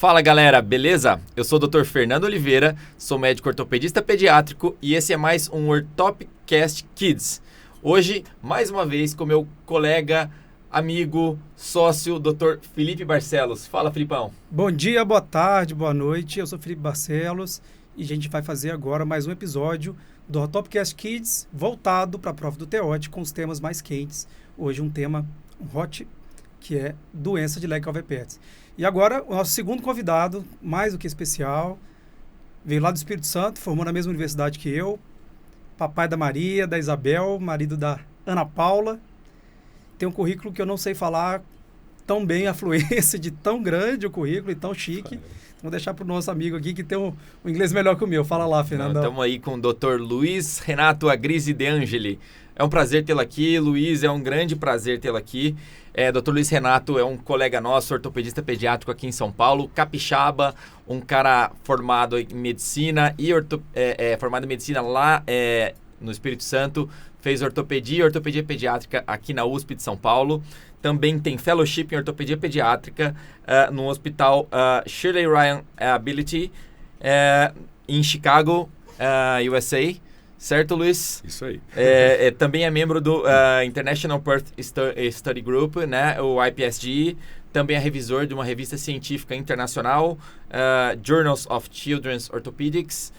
Fala galera, beleza? Eu sou o Dr. Fernando Oliveira, sou médico ortopedista pediátrico e esse é mais um Ortopcast Kids. Hoje, mais uma vez, com meu colega, amigo, sócio, Dr. Felipe Barcelos. Fala, Filipão. Bom dia, boa tarde, boa noite. Eu sou Felipe Barcelos e a gente vai fazer agora mais um episódio do Ortopcast Kids voltado para a prova do TEOT com os temas mais quentes. Hoje um tema hot, que é doença de leg calve herpes. E agora o nosso segundo convidado, mais do que especial, veio lá do Espírito Santo, formou na mesma universidade que eu, papai da Maria, da Isabel, marido da Ana Paula. Tem um currículo que eu não sei falar tão bem, a fluência de tão grande o currículo e tão chique. Vou deixar para o nosso amigo aqui que tem um inglês melhor que o meu. Fala lá, Fernandão. Estamos aí com o Dr. Luiz Renato Agrisi De Angeli. É um prazer tê-lo aqui, Luiz, é um grande prazer tê-lo aqui. Dr. Luiz Renato é um colega nosso, ortopedista pediátrico aqui em São Paulo, capixaba, um cara formado em medicina e formado em medicina lá no Espírito Santo, fez ortopedia e ortopedia pediátrica aqui na USP de São Paulo. Também tem fellowship em ortopedia pediátrica no hospital Shirley Ryan Ability em Chicago, USA. Certo, Luiz? Isso aí. Também é membro do International Perth Study Group, né, o IPSG. Também é revisor de uma revista científica internacional, Journals of Children's Orthopedics.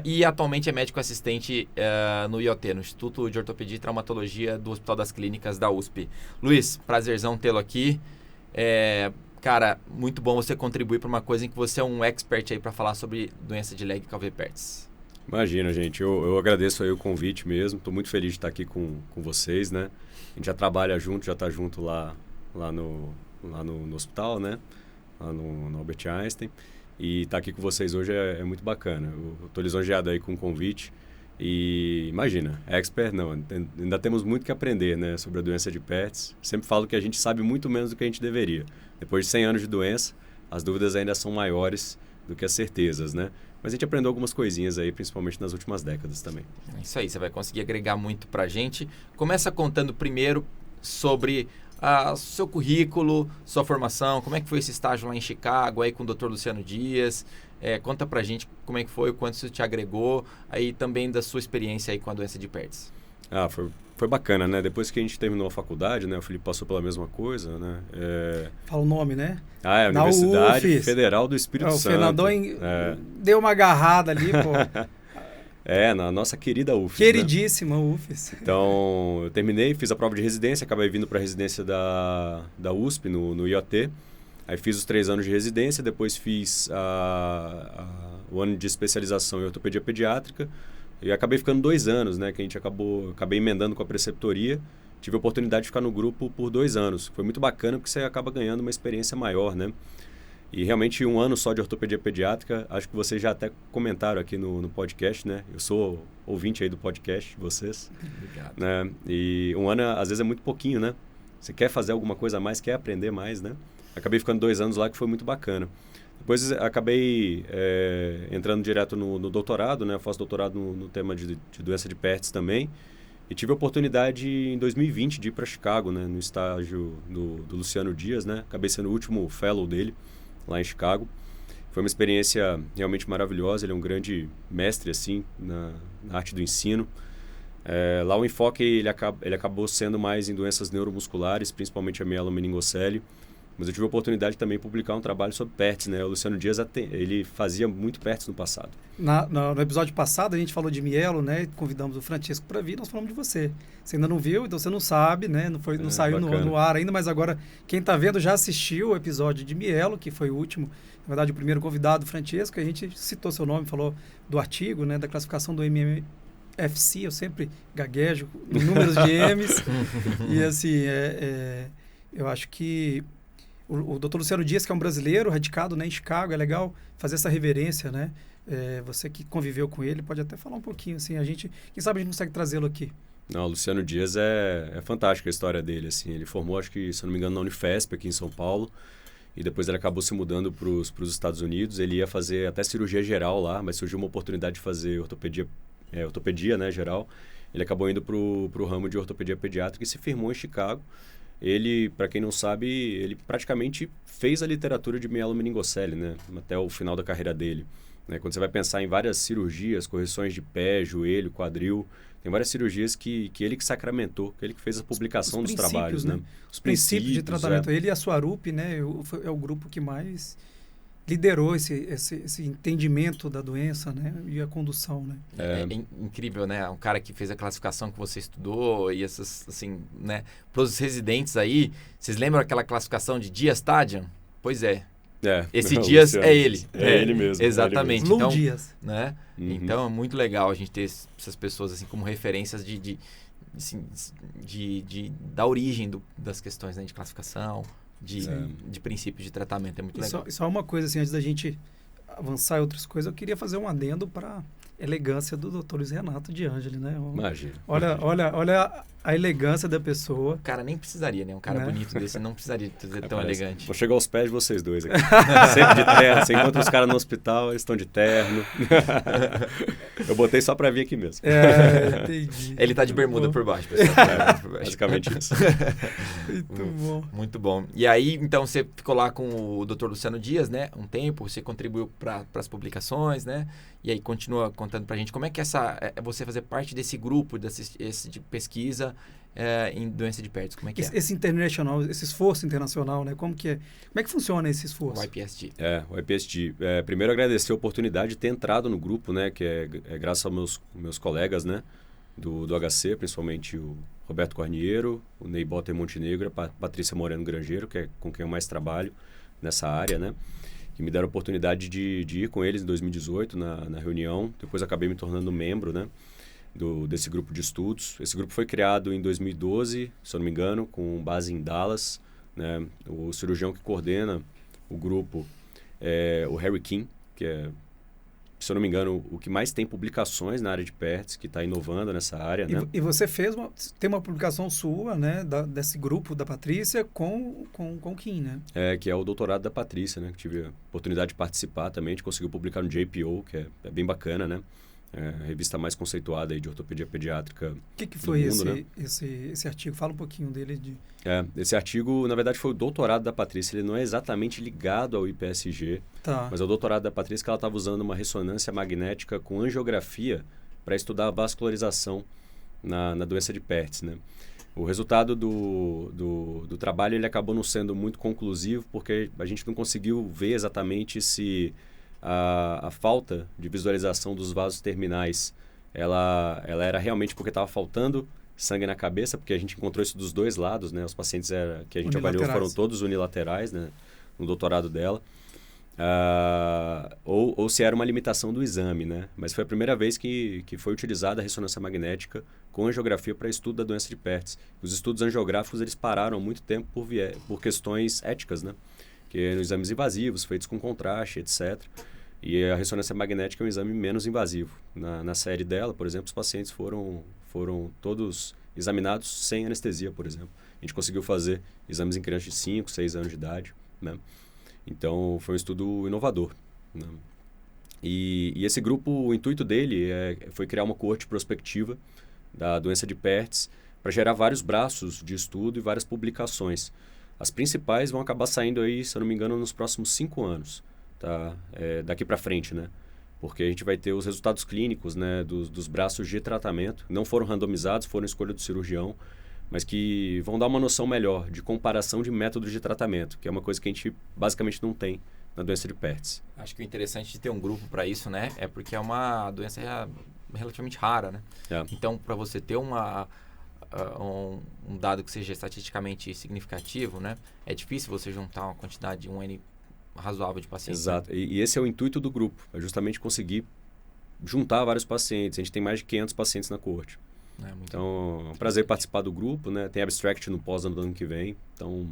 E atualmente é médico assistente no IoT, no Instituto de Ortopedia e Traumatologia do Hospital das Clínicas da USP. Luiz, prazerzão tê-lo aqui. Cara, muito bom você contribuir para uma coisa em que você é um expert aí para falar sobre doença de leg calve herpes. Imagina, gente. Eu agradeço aí o convite mesmo. Estou muito feliz de estar aqui com vocês, né? A gente já trabalha junto, já está junto lá no hospital, né? Lá no Albert Einstein. E estar aqui com vocês hoje é muito bacana. Eu estou lisonjeado aí com o convite. E imagina, expert não. Ainda temos muito que aprender, né? Sobre a doença de Pertz. Sempre falo que a gente sabe muito menos do que a gente deveria. Depois de 100 anos de doença, as dúvidas ainda são maiores do que as certezas, né? Mas a gente aprendeu algumas coisinhas aí, principalmente nas últimas décadas também. Isso aí, você vai conseguir agregar muito pra gente. Começa contando primeiro sobre seu currículo, sua formação, como é que foi esse estágio lá em Chicago, aí com o Dr. Luciano Dias. Conta pra gente como é que foi, o quanto isso te agregou, aí também da sua experiência aí com a doença de Pertz. Foi bacana, né? Depois que a gente terminou a faculdade, né? O Felipe passou pela mesma coisa, né? Fala o nome, né? É a Universidade Federal do Espírito Santo. O Fernandão deu uma agarrada ali, pô. Na nossa querida UFES. Queridíssima, né? UFES. Então, eu terminei, fiz a prova de residência, acabei vindo para a residência da USP, no IoT. Aí fiz os 3 anos de residência, depois fiz o ano de especialização em ortopedia pediátrica. E acabei ficando 2 anos, né? Que a gente acabei emendando com a preceptoria. Tive a oportunidade de ficar no grupo por 2 anos. Foi muito bacana porque você acaba ganhando uma experiência maior, né? E realmente 1 ano só de ortopedia pediátrica, acho que vocês já até comentaram aqui no podcast, né? Eu sou ouvinte aí do podcast de vocês. Obrigado. Né? E 1 ano, às vezes, é muito pouquinho, né? Você quer fazer alguma coisa a mais, quer aprender mais, né? Acabei ficando 2 anos lá, que foi muito bacana. Depois acabei entrando direto no doutorado, né? Eu faço doutorado no tema de doença de Pertz também. E tive a oportunidade em 2020 de ir para Chicago, né? No estágio do Luciano Dias, né? Acabei sendo o último fellow dele lá em Chicago. Foi uma experiência realmente maravilhosa. Ele é um grande mestre, assim, na arte do ensino. Lá o enfoque ele acabou sendo mais em doenças neuromusculares, principalmente a mielomeningocele. Mas eu tive a oportunidade também de publicar um trabalho sobre Pertz, né? O Luciano Dias, ele fazia muito Pertz no passado. No episódio passado, a gente falou de mielo, né? Convidamos o Francesco para vir, nós falamos de você. Você ainda não viu, então você não sabe, né? Não saiu no ar ainda, mas agora quem está vendo já assistiu o episódio de mielo, que foi o último, na verdade o primeiro convidado, o Francesco, a gente citou seu nome, falou do artigo, né? Da classificação do MMFC, eu sempre gaguejo números de M's. E assim, eu acho que o Dr. Luciano Dias, que é um brasileiro radicado, né, em Chicago, é legal fazer essa reverência, né? Você que conviveu com ele pode até falar um pouquinho, assim, quem sabe a gente consegue trazê-lo aqui. Não, o Luciano Dias é fantástica a história dele, assim. Ele formou, acho que, se não me engano, na Unifesp, aqui em São Paulo, e depois ele acabou se mudando para os Estados Unidos. Ele ia fazer até cirurgia geral lá, mas surgiu uma oportunidade de fazer ortopedia, né, geral. Ele acabou indo para o ramo de ortopedia pediátrica e se firmou em Chicago. ele, para quem não sabe, ele praticamente fez a literatura de mielomeningocele, né? Até o final da carreira dele. Né? Quando você vai pensar em várias cirurgias, correções de pé, joelho, quadril, tem várias cirurgias que ele que sacramentou, que ele que fez a publicação dos trabalhos, né? Os princípios de tratamento. Ele e a Suarup, né, é o grupo que mais liderou esse entendimento da doença, né, e a condução, né? É incrível, né? Um cara que fez a classificação que você estudou e essas, assim, né? Para os residentes aí, vocês lembram aquela classificação de Dias-Stadium? Pois é. Esse Dias é ele. É ele mesmo. Exatamente. Lu então, Dias. Né? Então é muito legal a gente ter essas pessoas assim como referências da origem das questões, né, de classificação, de princípios de tratamento. É muito legal. Só uma coisa assim, antes da gente avançar em outras coisas, eu queria fazer um adendo para elegância do Dr. Luiz Renato de Ângeli, né? Imagina. Olha a elegância da pessoa. O cara nem precisaria, né? Um cara bonito desse não precisaria ser tão elegante. Vou chegar aos pés de vocês dois aqui. Sempre de terno. Você encontra os caras no hospital, eles estão de terno. Eu botei só pra vir aqui mesmo. Entendi. Ele tá de bermuda por baixo, pessoal. Basicamente isso. Muito bom. Muito bom. E aí, então, você ficou lá com o Dr. Luciano Dias, né? Um tempo, você contribuiu para as publicações, né? E aí continua contando pra gente como é que você fazer parte desse grupo, esse de pesquisa em doença de Pertz, como é que é? Esse internacional, esse esforço internacional, né? Como é que funciona esse esforço? O IPSG. O IPSG. Primeiro agradecer a oportunidade de ter entrado no grupo, né? Que é graças aos meus colegas, né? Do HC, principalmente o Roberto Corniero, o Ney Botter Montenegro, a Patrícia Moreno Grangeiro, que é com quem eu mais trabalho nessa área, né? Que me deram a oportunidade de ir com eles em 2018 na reunião. Depois acabei me tornando membro, né, desse grupo de estudos. Esse grupo foi criado em 2012, se eu não me engano, com base em Dallas. Né? O cirurgião que coordena o grupo é o Harry Kim, que é, se eu não me engano, o que mais tem publicações na área de Pertz, que está inovando nessa área. Né? E você tem uma publicação sua, né, desse grupo da Patrícia com o Kim, né? Que é o doutorado da Patrícia, né? Que tive a oportunidade de participar também, a gente conseguiu publicar no JPO, que é bem bacana, né? A revista mais conceituada aí de ortopedia pediátrica. O que foi mundo, né? esse artigo? Fala um pouquinho dele. Esse artigo, na verdade, foi o doutorado da Patrícia. Ele não é exatamente ligado ao IPSG, mas é o doutorado da Patrícia que ela estava usando uma ressonância magnética com angiografia para estudar a vascularização na doença de Pertz, né? O resultado do trabalho ele acabou não sendo muito conclusivo porque a gente não conseguiu ver exatamente se a falta de visualização dos vasos terminais ela era realmente porque estava faltando sangue na cabeça, porque a gente encontrou isso dos dois lados, né? Os pacientes que a gente avaliou foram todos unilaterais, né? No doutorado dela. Ou se era uma limitação do exame, né? Mas foi a primeira vez que foi utilizada a ressonância magnética com angiografia para estudo da doença de Pertz. Os estudos angiográficos eles pararam há muito tempo por questões éticas, né? Que nos exames invasivos, feitos com contraste, etc. E a ressonância magnética é um exame menos invasivo. Na série dela, por exemplo, os pacientes foram todos examinados sem anestesia, por exemplo. A gente conseguiu fazer exames em crianças de 5, 6 anos de idade, né? Então, foi um estudo inovador, né? E esse grupo, o intuito dele foi criar uma coorte prospectiva da doença de Pertz para gerar vários braços de estudo e várias publicações. As principais vão acabar saindo aí, se eu não me engano, nos próximos 5 anos, tá? Daqui para frente, né? Porque a gente vai ter os resultados clínicos, né, dos braços de tratamento. Não foram randomizados, foram escolha do cirurgião, mas que vão dar uma noção melhor de comparação de métodos de tratamento, que é uma coisa que a gente basicamente não tem na doença de Pertz. Acho que o interessante de ter um grupo para isso, né, é porque é uma doença relativamente rara, né? Então, para você ter um dado que seja estatisticamente significativo, né, é difícil você juntar uma quantidade de um N razoável de pacientes. Exato. Né? E esse é o intuito do grupo, é justamente conseguir juntar vários pacientes. A gente tem mais de 500 pacientes na coorte. Então, é um prazer participar do grupo, né? Tem abstract no pós do ano que vem, então...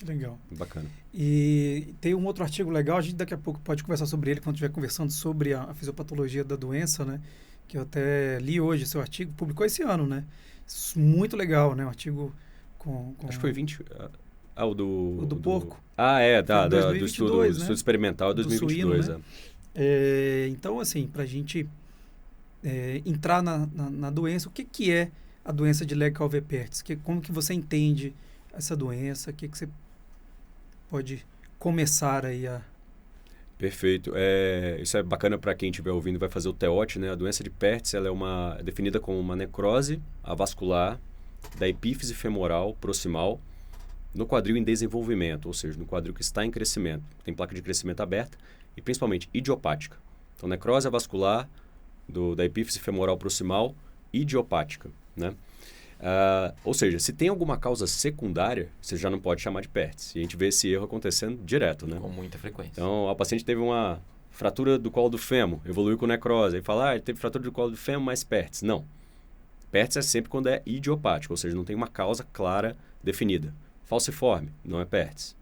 Legal. Bacana. E tem um outro artigo legal, a gente daqui a pouco pode conversar sobre ele quando estiver conversando sobre a fisiopatologia da doença, né? Que eu até li hoje seu artigo, publicou esse ano, né? Muito legal, né? Um artigo com... Acho que foi 20... o do porco. Do estudo experimental de 2022. Suíno, né? Então, assim, para a gente entrar na doença, o que é a doença de Legg-Calvé-Pertz? Como que você entende essa doença? O que você pode começar aí a... Perfeito. Isso é bacana para quem estiver ouvindo, vai fazer o TEOT, né? A doença de Pertz, ela é definida como uma necrose avascular da epífise femoral proximal no quadril em desenvolvimento, ou seja, no quadril que está em crescimento. Tem placa de crescimento aberta e principalmente idiopática. Então, necrose avascular da epífise femoral proximal idiopática, né? Ou seja, se tem alguma causa secundária, você já não pode chamar de Pertz. E a gente vê esse erro acontecendo direto, né? Com muita frequência. Então, a paciente teve uma fratura do colo do fêmur, evoluiu com necrose. Aí fala, ele teve fratura do colo do fêmur, mas Pertz. Não. Pertz é sempre quando é idiopático, ou seja, não tem uma causa clara definida. Falciforme, não é Pertz.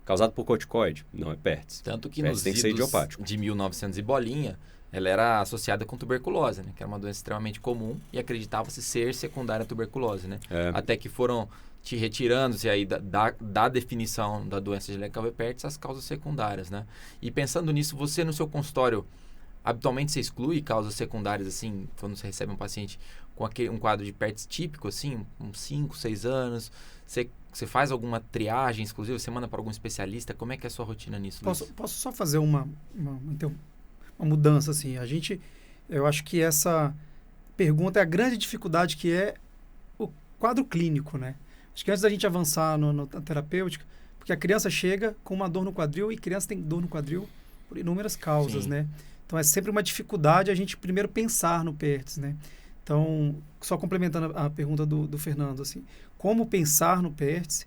Causado por corticoide, não é Pertz. Tanto que Pertz nos tem que ser idos idiopático. de 1900 e bolinha, ela era associada com tuberculose, né? Que era uma doença extremamente comum e acreditava-se ser secundária à tuberculose, né? Até que foram te retirando-se aí da definição da doença de Lenca-Pertz as causas secundárias, né? E pensando nisso, você no seu consultório, habitualmente você exclui causas secundárias, assim, quando você recebe um paciente com um quadro de Pertz típico, assim, uns 5, 6 anos, você faz alguma triagem exclusiva? Você manda para algum especialista? Como é que é a sua rotina nisso, Luiz? Posso só fazer uma mudança, assim? Eu acho que essa pergunta é a grande dificuldade que é o quadro clínico, né? Acho que antes da gente avançar na terapêutica, porque a criança chega com uma dor no quadril e criança tem dor no quadril por inúmeras causas, né? Então, é sempre uma dificuldade a gente primeiro pensar no Pertz, né? Então, só complementando a pergunta do Fernando, assim, como pensar no Pertz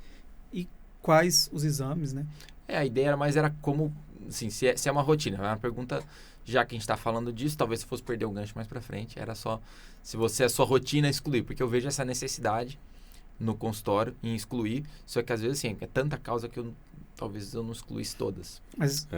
e quais os exames, né? A ideia era como, assim, se é uma rotina. É uma pergunta, já que a gente está falando disso, talvez se fosse perder o gancho mais para frente, era só se a sua rotina excluir, porque eu vejo essa necessidade no consultório em excluir, só que às vezes, assim, é tanta causa que talvez eu não excluísse todas. Mas...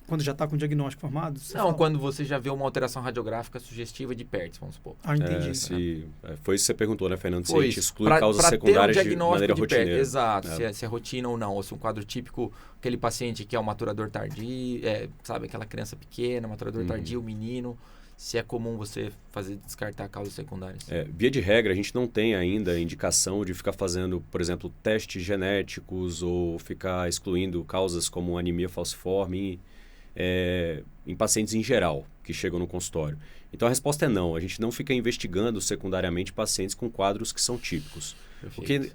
Quando já está com o diagnóstico formado? Quando você já vê uma alteração radiográfica sugestiva de Pertz, vamos supor. Entendi. Foi isso que você perguntou, né, Fernando? Se a gente exclui causas secundárias de maneira rotineira. Exato, se é rotina ou não. Ou se um quadro típico, aquele paciente que é um maturador tardio, sabe, aquela criança pequena, maturador tardio, menino, se é comum você descartar causas secundárias. Via de regra, a gente não tem ainda a indicação de ficar fazendo, por exemplo, testes genéticos ou ficar excluindo causas como anemia falciforme em pacientes em geral que chegam no consultório. Então a resposta é não, a gente não fica investigando secundariamente pacientes com quadros que são típicos.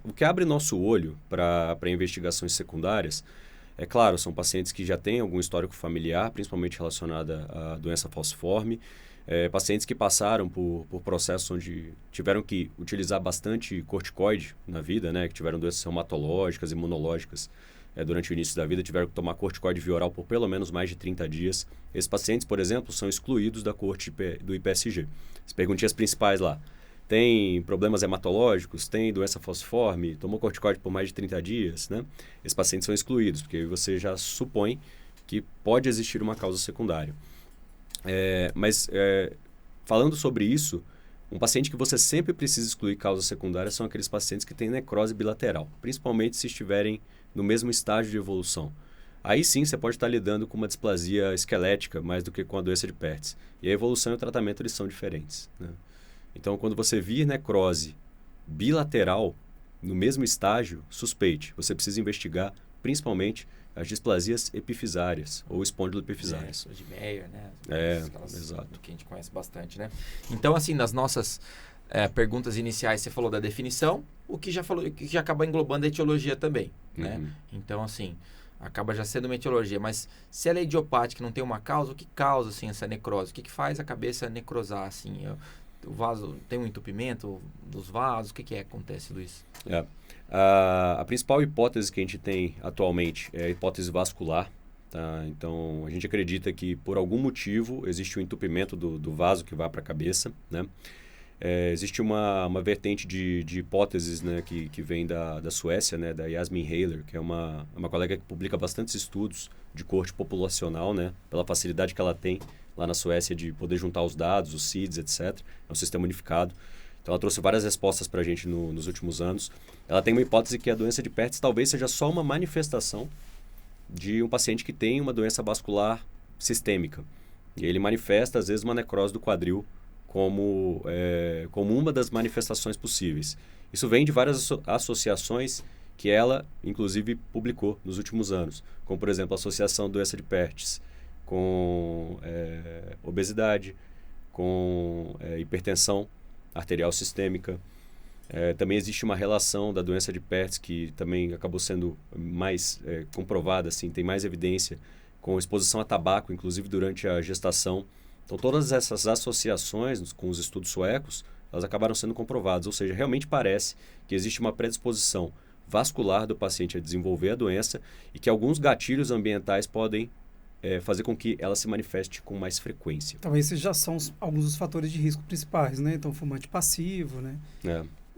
O que abre nosso olho para investigações secundárias, é claro, são pacientes que já têm algum histórico familiar, principalmente relacionado à doença falciforme, pacientes que passaram por processos onde tiveram que utilizar bastante corticoide na vida, né, que tiveram doenças reumatológicas, imunológicas, durante o início da vida, tiveram que tomar corticoide via oral por pelo menos mais de 30 dias. Esses pacientes, por exemplo, são excluídos da coorte do IPSG. As perguntinhas principais lá. Tem problemas hematológicos? Tem doença falciforme? Tomou corticoide por mais de 30 dias? Né? Esses pacientes são excluídos, porque você já supõe que pode existir uma causa secundária. Mas falando sobre isso, um paciente que você sempre precisa excluir causas secundárias são aqueles pacientes que têm necrose bilateral, principalmente se estiverem no mesmo estágio de evolução. Aí sim você pode estar lidando com uma displasia esquelética mais do que com a doença de Pertz. E a evolução e o tratamento eles são diferentes, né? Então, quando você vir necrose bilateral no mesmo estágio, suspeite. Você precisa investigar principalmente as displasias epifisárias ou espondiloepifisárias. De Meyer, né? Exato. Que a gente conhece bastante, né? Então, assim, nas nossas perguntas iniciais, você falou da definição, o que já acaba englobando a etiologia também, né? Então, assim, acaba já sendo uma etiologia. Mas se ela é idiopática, não tem uma causa, o que causa, assim, essa necrose? O que faz a cabeça necrosar, assim? O vaso tem um entupimento dos vasos? O que acontece, Luiz? A principal hipótese que a gente tem atualmente é a hipótese vascular. Tá? Então, a gente acredita que, por algum motivo, existe um entupimento do vaso que vai para a cabeça, né? Existe uma vertente de hipóteses, né, que vem da Suécia, né, da Yasmin Haller, que é uma colega que publica bastantes estudos de coorte populacional, né, pela facilidade que ela tem lá na Suécia de poder juntar os dados, os seeds, etc. É um sistema unificado. Então, ela trouxe várias respostas para a gente nos últimos anos. Ela tem uma hipótese que a doença de Pertz talvez seja só uma manifestação de um paciente que tem uma doença vascular sistêmica. E ele manifesta, às vezes, uma necrose do quadril como uma das manifestações possíveis. Isso vem de várias associações que ela, inclusive, publicou nos últimos anos, como, por exemplo, a Associação Doença de Perthes, com obesidade, com hipertensão arterial sistêmica. Também existe uma relação da doença de Perthes, que também acabou sendo mais comprovada, assim, tem mais evidência, com exposição a tabaco, inclusive durante a gestação. Então, todas essas associações com os estudos suecos, elas acabaram sendo comprovadas, ou seja, realmente parece que existe uma predisposição vascular do paciente a desenvolver a doença e que alguns gatilhos ambientais podem fazer com que ela se manifeste com mais frequência. Então, esses já são alguns dos fatores de risco principais, né? Então, fumante passivo, né?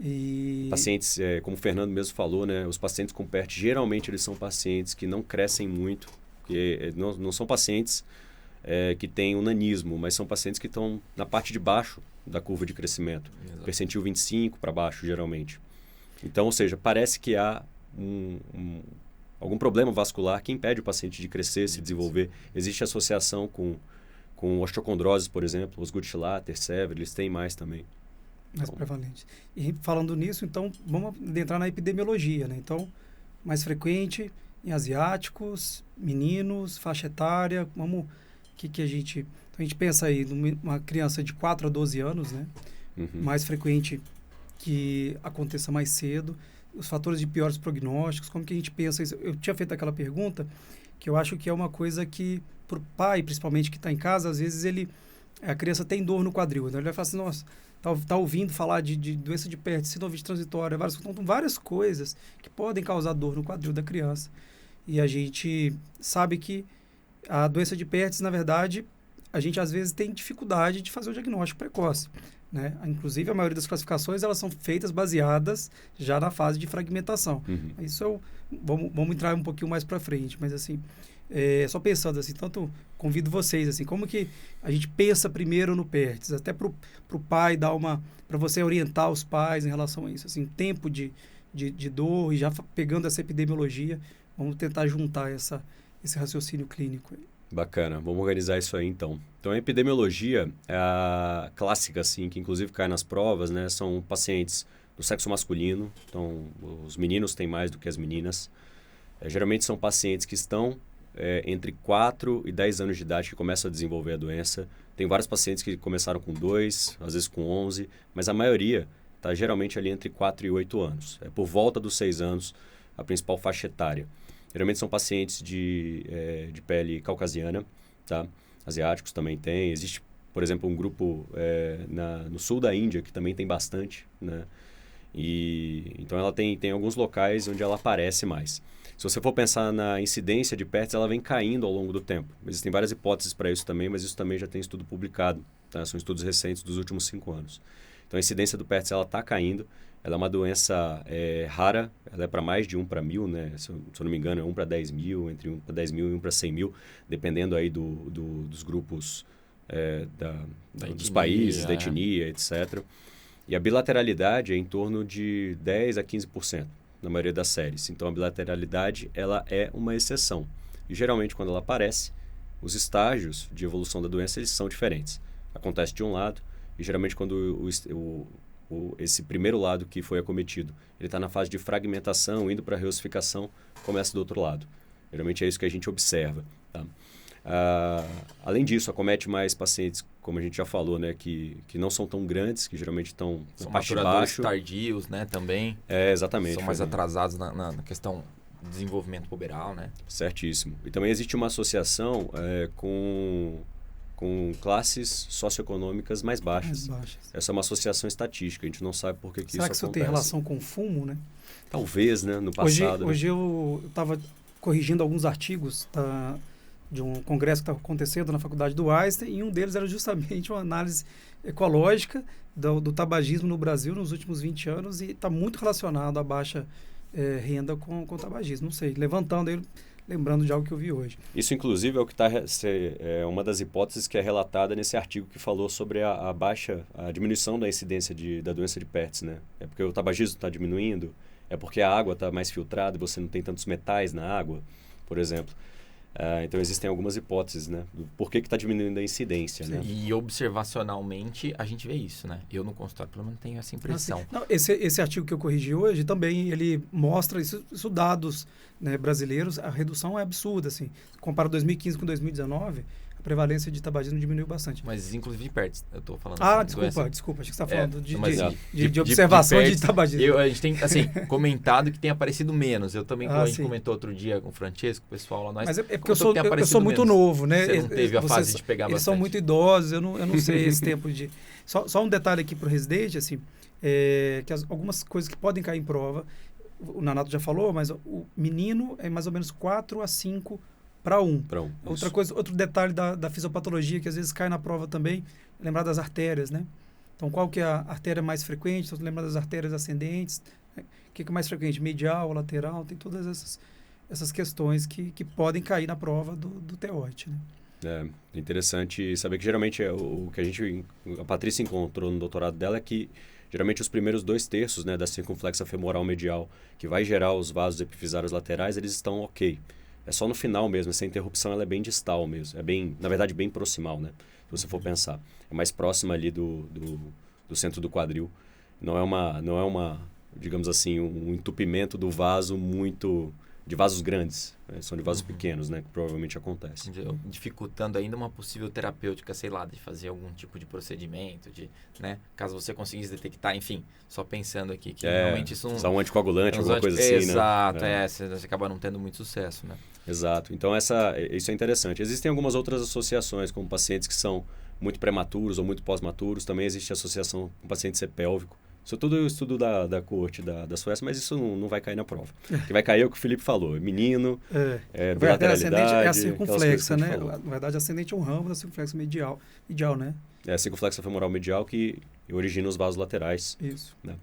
E... Pacientes, como o Fernando mesmo falou, né? Os pacientes com Perthes, geralmente eles são pacientes que não crescem muito, que não são pacientes que têm um nanismo, mas são pacientes que estão na parte de baixo da curva de crescimento. Exato. Percentil 25 para baixo, geralmente. Então, ou seja, parece que há algum problema vascular que impede o paciente de crescer, se desenvolver. Existe associação com osteocondrose, por exemplo, os Guttschlatter, Sever, eles têm mais também. Mais prevalente. E falando nisso, então, vamos entrar na epidemiologia, né? Então, mais frequente em asiáticos, meninos, faixa etária, que a gente pensa aí numa criança de 4 a 12 anos, né? Mais frequente que aconteça mais cedo, os fatores de piores prognósticos, como que a gente pensa isso? Eu tinha feito aquela pergunta, que eu acho que é uma coisa que, para o pai, principalmente, que está em casa, às vezes a criança tem dor no quadril, então ele vai falar assim, nossa, tá ouvindo falar de doença de Perthes, sinovite transitória, várias coisas que podem causar dor no quadril da criança. E a gente sabe que a doença de Perthes, na verdade, a gente às vezes tem dificuldade de fazer o diagnóstico precoce, né? Inclusive, a maioria das classificações, elas são feitas baseadas já na fase de fragmentação. Isso vamos entrar um pouquinho mais para frente, mas assim, só pensando assim, tanto convido vocês, assim, como que a gente pensa primeiro no Perthes, até para o pai dar para você orientar os pais em relação a isso, assim, tempo de dor e já pegando essa epidemiologia, vamos tentar juntar esse raciocínio clínico aí. Bacana, vamos organizar isso aí então. Então, a epidemiologia é a clássica, assim, que inclusive cai nas provas, né? São pacientes do sexo masculino, então os meninos têm mais do que as meninas. Geralmente são pacientes que estão entre 4 e 10 anos de idade que começam a desenvolver a doença. Tem vários pacientes que começaram com 2, às vezes com 11, mas a maioria está geralmente ali entre 4 e 8 anos. É por volta dos 6 anos a principal faixa etária. Geralmente são pacientes de pele caucasiana, tá? Asiáticos também tem. Existe, por exemplo, um grupo no sul da Índia que também tem bastante, né? Então ela tem alguns locais onde ela aparece mais. Se você for pensar na incidência de Perthes, ela vem caindo ao longo do tempo. Existem várias hipóteses para isso também, mas isso também já tem estudo publicado, tá? São estudos recentes dos últimos 5 anos. Então a incidência do Perthes está caindo. Ela é uma doença rara, ela é para mais de 1 para 1.000, né? Se eu não me engano, é 1 para 10 mil, entre 1 para 10 mil e 1 para 100 mil, dependendo aí dos grupos dos países, da etnia, etc. E a bilateralidade é em torno de 10 a 15% na maioria das séries. Então, a bilateralidade ela é uma exceção. E, geralmente, quando ela aparece, os estágios de evolução da doença eles são diferentes. Acontece de um lado, e geralmente quando esse primeiro lado que foi acometido, ele está na fase de fragmentação, indo para a reossificação, começa do outro lado. Geralmente é isso que a gente observa. Tá? Além disso, acomete mais pacientes, como a gente já falou, né, que não são tão grandes, que geralmente estão na parte de maturadores baixo. tardios, né, também. Exatamente. São mais atrasados na questão do desenvolvimento puberal, né? Certíssimo. E também existe uma associação com classes socioeconômicas mais baixas. Essa é uma associação estatística, a gente não sabe por que isso acontece. Será que isso tem relação com o fumo, né? Talvez, né, no passado. Hoje eu estava corrigindo alguns artigos de um congresso que estava acontecendo na faculdade do Einstein, e um deles era justamente uma análise ecológica do tabagismo no Brasil nos últimos 20 anos, e está muito relacionado à baixa renda com o tabagismo. Não sei, lembrando de algo que eu vi hoje. Isso, inclusive, é o que é uma das hipóteses que é relatada nesse artigo que falou sobre a diminuição da incidência da doença de Perthes, né? É porque o tabagismo está diminuindo, é porque a água está mais filtrada e você não tem tantos metais na água, por exemplo. Então, existem algumas hipóteses, né? Do porquê que está diminuindo a incidência, né? E observacionalmente, a gente vê isso, né? Eu no consultório, pelo menos, tenho essa impressão. Não, esse artigo que eu corrigi hoje também, ele mostra isso dados, né, brasileiros, a redução é absurda, assim. Compara 2015 com 2019, a prevalência de tabagismo diminuiu bastante. Mas, inclusive, PERTS, eu estou falando desculpa, acho que você está falando de observação de PERTS, tabagismo. a gente tem, assim, comentado que tem aparecido menos. Eu também, como a gente comentou outro dia com o Francesco, o pessoal lá, mas é porque eu sou muito novo, né? Você não teve a fase de pegar eles bastante. São muito idosos, eu não sei esse tempo de... Só um detalhe aqui para o residente, assim, que algumas coisas que podem cair em prova, o Nanato já falou, mas o menino é mais ou menos 4 a 5 para 1. Outro detalhe da fisiopatologia que às vezes cai na prova também, lembrar das artérias, né? Então, qual que é a artéria mais frequente? Então, lembrar das artérias ascendentes, né? O que é mais frequente? Medial, lateral, tem todas essas questões que podem cair na prova do TEOT, né? É interessante saber que geralmente o que a Patrícia encontrou no doutorado dela é que geralmente os primeiros 2/3, né, da circunflexa femoral medial, que vai gerar os vasos epifisários laterais, eles estão ok. É só no final mesmo, essa interrupção ela é bem distal mesmo, na verdade bem proximal, né, se você for pensar. É mais próxima ali do centro do quadril. Não é uma, digamos assim, um entupimento do vaso de vasos grandes, né? São de vasos pequenos, né? Que provavelmente acontece. Dificultando ainda uma possível terapêutica, sei lá, de fazer algum tipo de procedimento, né? Caso você conseguisse detectar, enfim, só pensando aqui que realmente isso não... Usar um anticoagulante, alguma coisa assim, exato, né? Você acaba não tendo muito sucesso, né? Exato. Então, isso é interessante. Existem algumas outras associações, como pacientes que são muito prematuros ou muito pós-maturos. Também existe associação com paciente ser pélvico. Isso é tudo estudo da corte da Suécia, mas isso não vai cair na prova. O que vai cair é o que o Felipe falou, menino, bilateralidade... É a circunflexa, né? Na verdade, ascendente é um ramo da circunflexa medial, né? É a circunflexa femoral medial que origina os vasos laterais. Isso. Né?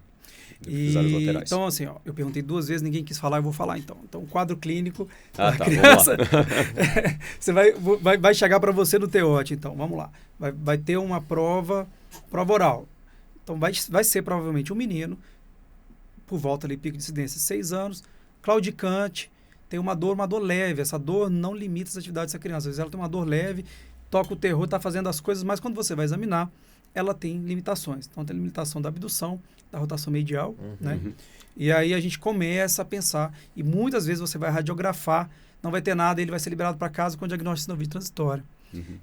Laterais. Então, assim, eu perguntei 2 vezes, ninguém quis falar, eu vou falar então. Então, o quadro clínico da criança... você vai chegar para você no TEOT, então, vamos lá. Vai ter uma prova oral. Então, vai ser provavelmente um menino, por volta ali, pico de incidência, 6 anos, claudicante, tem uma dor leve. Essa dor não limita as atividades dessa criança. Às vezes ela tem uma dor leve, toca o terror, está fazendo as coisas, mas quando você vai examinar, ela tem limitações. Então, tem limitação da abdução, da rotação medial, né? E aí a gente começa a pensar, e muitas vezes você vai radiografar, não vai ter nada, ele vai ser liberado para casa com diagnóstico de sinovite transitória.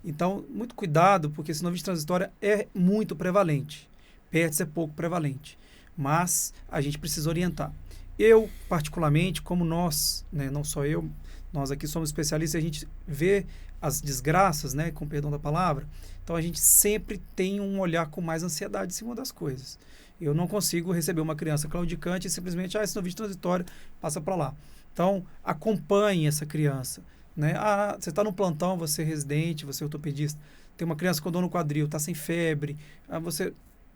Então, muito cuidado, porque sinovite transitória é muito prevalente. PERTS é pouco prevalente, mas a gente precisa orientar. Eu, particularmente, como nós, né, não só eu, nós aqui somos especialistas, a gente vê as desgraças, né, com perdão da palavra, então a gente sempre tem um olhar com mais ansiedade em cima das coisas. Eu não consigo receber uma criança claudicante e simplesmente, sinovite transitória, passa para lá. Então, acompanhe essa criança, né? Você está no plantão, você é residente, você é ortopedista, tem uma criança com dor no quadril, está sem febre, você...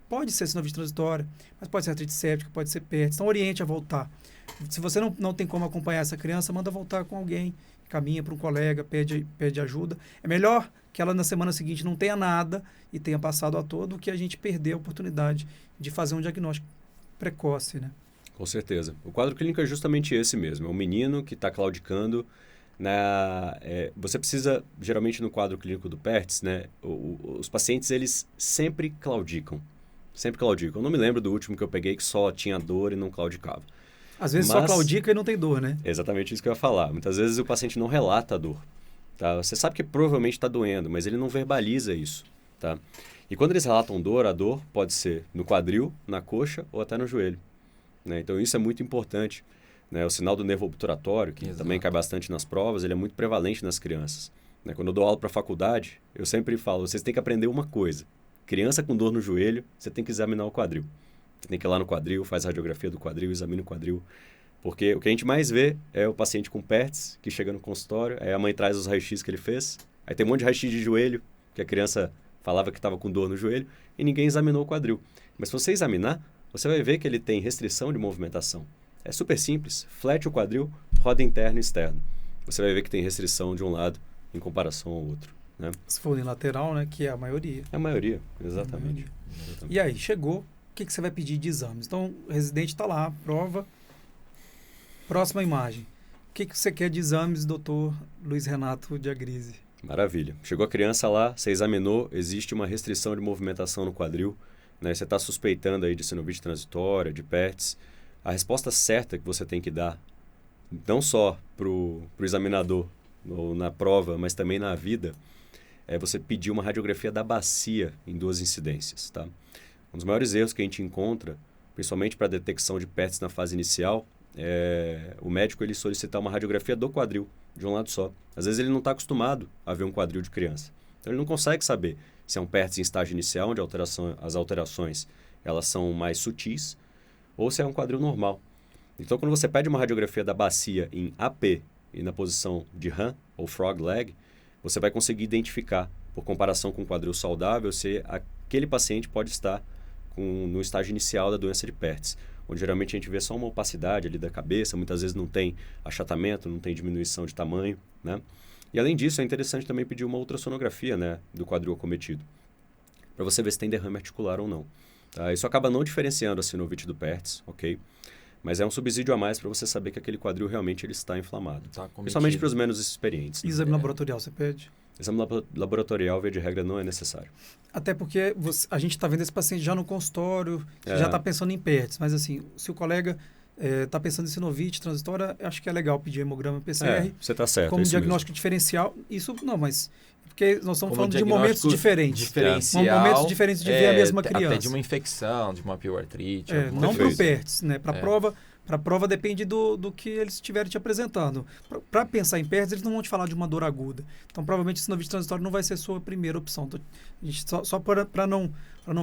Pode ser sinovite transitória, mas pode ser artrite séptica, pode ser PERTS. Então, oriente a voltar. Se você não tem como acompanhar essa criança, manda voltar com alguém, caminha para um colega, pede ajuda. É melhor que ela na semana seguinte não tenha nada e tenha passado a todo do que a gente perder a oportunidade de fazer um diagnóstico precoce, né? Com certeza. O quadro clínico é justamente esse mesmo. É um menino que está claudicando. Você precisa, geralmente no quadro clínico do PERTS, né, os pacientes eles sempre claudicam. Sempre claudica. Eu não me lembro do último que eu peguei que só tinha dor e não claudicava. Às vezes só claudica e não tem dor, né? Exatamente isso que eu ia falar. Muitas vezes o paciente não relata a dor. Tá? Você sabe que provavelmente está doendo, mas ele não verbaliza isso. Tá? E quando eles relatam dor, a dor pode ser no quadril, na coxa ou até no joelho. Né? Então isso é muito importante. Né? O sinal do nervo obturatório, que também cai bastante nas provas, ele é muito prevalente nas crianças. Né? Quando eu dou aula para a faculdade, eu sempre falo, vocês têm que aprender uma coisa. Criança com dor no joelho, você tem que examinar o quadril. Você tem que ir lá no quadril, faz a radiografia do quadril, examina o quadril. Porque o que a gente mais vê é o paciente com PERTS, que chega no consultório, aí a mãe traz os raios-x que ele fez, aí tem um monte de raio-x de joelho, que a criança falava que estava com dor no joelho, e ninguém examinou o quadril. Mas se você examinar, você vai ver que ele tem restrição de movimentação. É super simples, flete o quadril, roda interno e externo. Você vai ver que tem restrição de um lado em comparação ao outro. Né? Se for unilateral, né, que é a maioria. É a maioria, exatamente. E aí, chegou, o que você vai pedir de exames? Então, o residente está lá, prova, próxima imagem. que você quer de exames, doutor Luiz Renato de Agrise? Maravilha. Chegou a criança lá, você examinou, existe uma restrição de movimentação no quadril, né? Você está suspeitando aí de sinovite transitória, de PERTS. A resposta certa que você tem que dar, não só para o examinador ou na prova, mas também na vida, é você pedir uma radiografia da bacia em 2 incidências, tá? Um dos maiores erros que a gente encontra, principalmente para a detecção de PERTS na fase inicial, é o médico ele solicitar uma radiografia do quadril, de um lado só. Às vezes ele não está acostumado a ver um quadril de criança. Então ele não consegue saber se é um PERTS em estágio inicial, onde as alterações elas são mais sutis, ou se é um quadril normal. Então quando você pede uma radiografia da bacia em AP e na posição de RAM, ou frog leg, você vai conseguir identificar, por comparação com o quadril saudável, se aquele paciente pode estar no estágio inicial da doença de PERTS, onde geralmente a gente vê só uma opacidade ali da cabeça, muitas vezes não tem achatamento, não tem diminuição de tamanho, né? E além disso, é interessante também pedir uma ultrassonografia, né, do quadril acometido, para você ver se tem derrame articular ou não. Tá? Isso acaba não diferenciando a sinovite do PERTS, ok? Mas é um subsídio a mais para você saber que aquele quadril realmente ele está inflamado. Tá cometido. Principalmente para os menos experientes. Né? Exame laboratorial você pede? Exame laboratorial, via de regra, não é necessário. Até porque a gente está vendo esse paciente já no consultório, já está pensando em PERTS, mas assim, se o colega está pensando em sinovite transitória, acho que é legal pedir hemograma PCR. Você está certo. Como é diagnóstico diferencial, isso não, mas porque nós estamos Como falando de momentos diferentes. Diferencial, momentos diferentes de ver a mesma criança. Até de uma infecção, de uma pioartrite. Não para o PERTS, né? Para a prova depende do que eles estiverem te apresentando. Para pensar em PERTS, eles não vão te falar de uma dor aguda. Então, provavelmente, sinovite transitória não vai ser a sua primeira opção. Então, a gente, só para não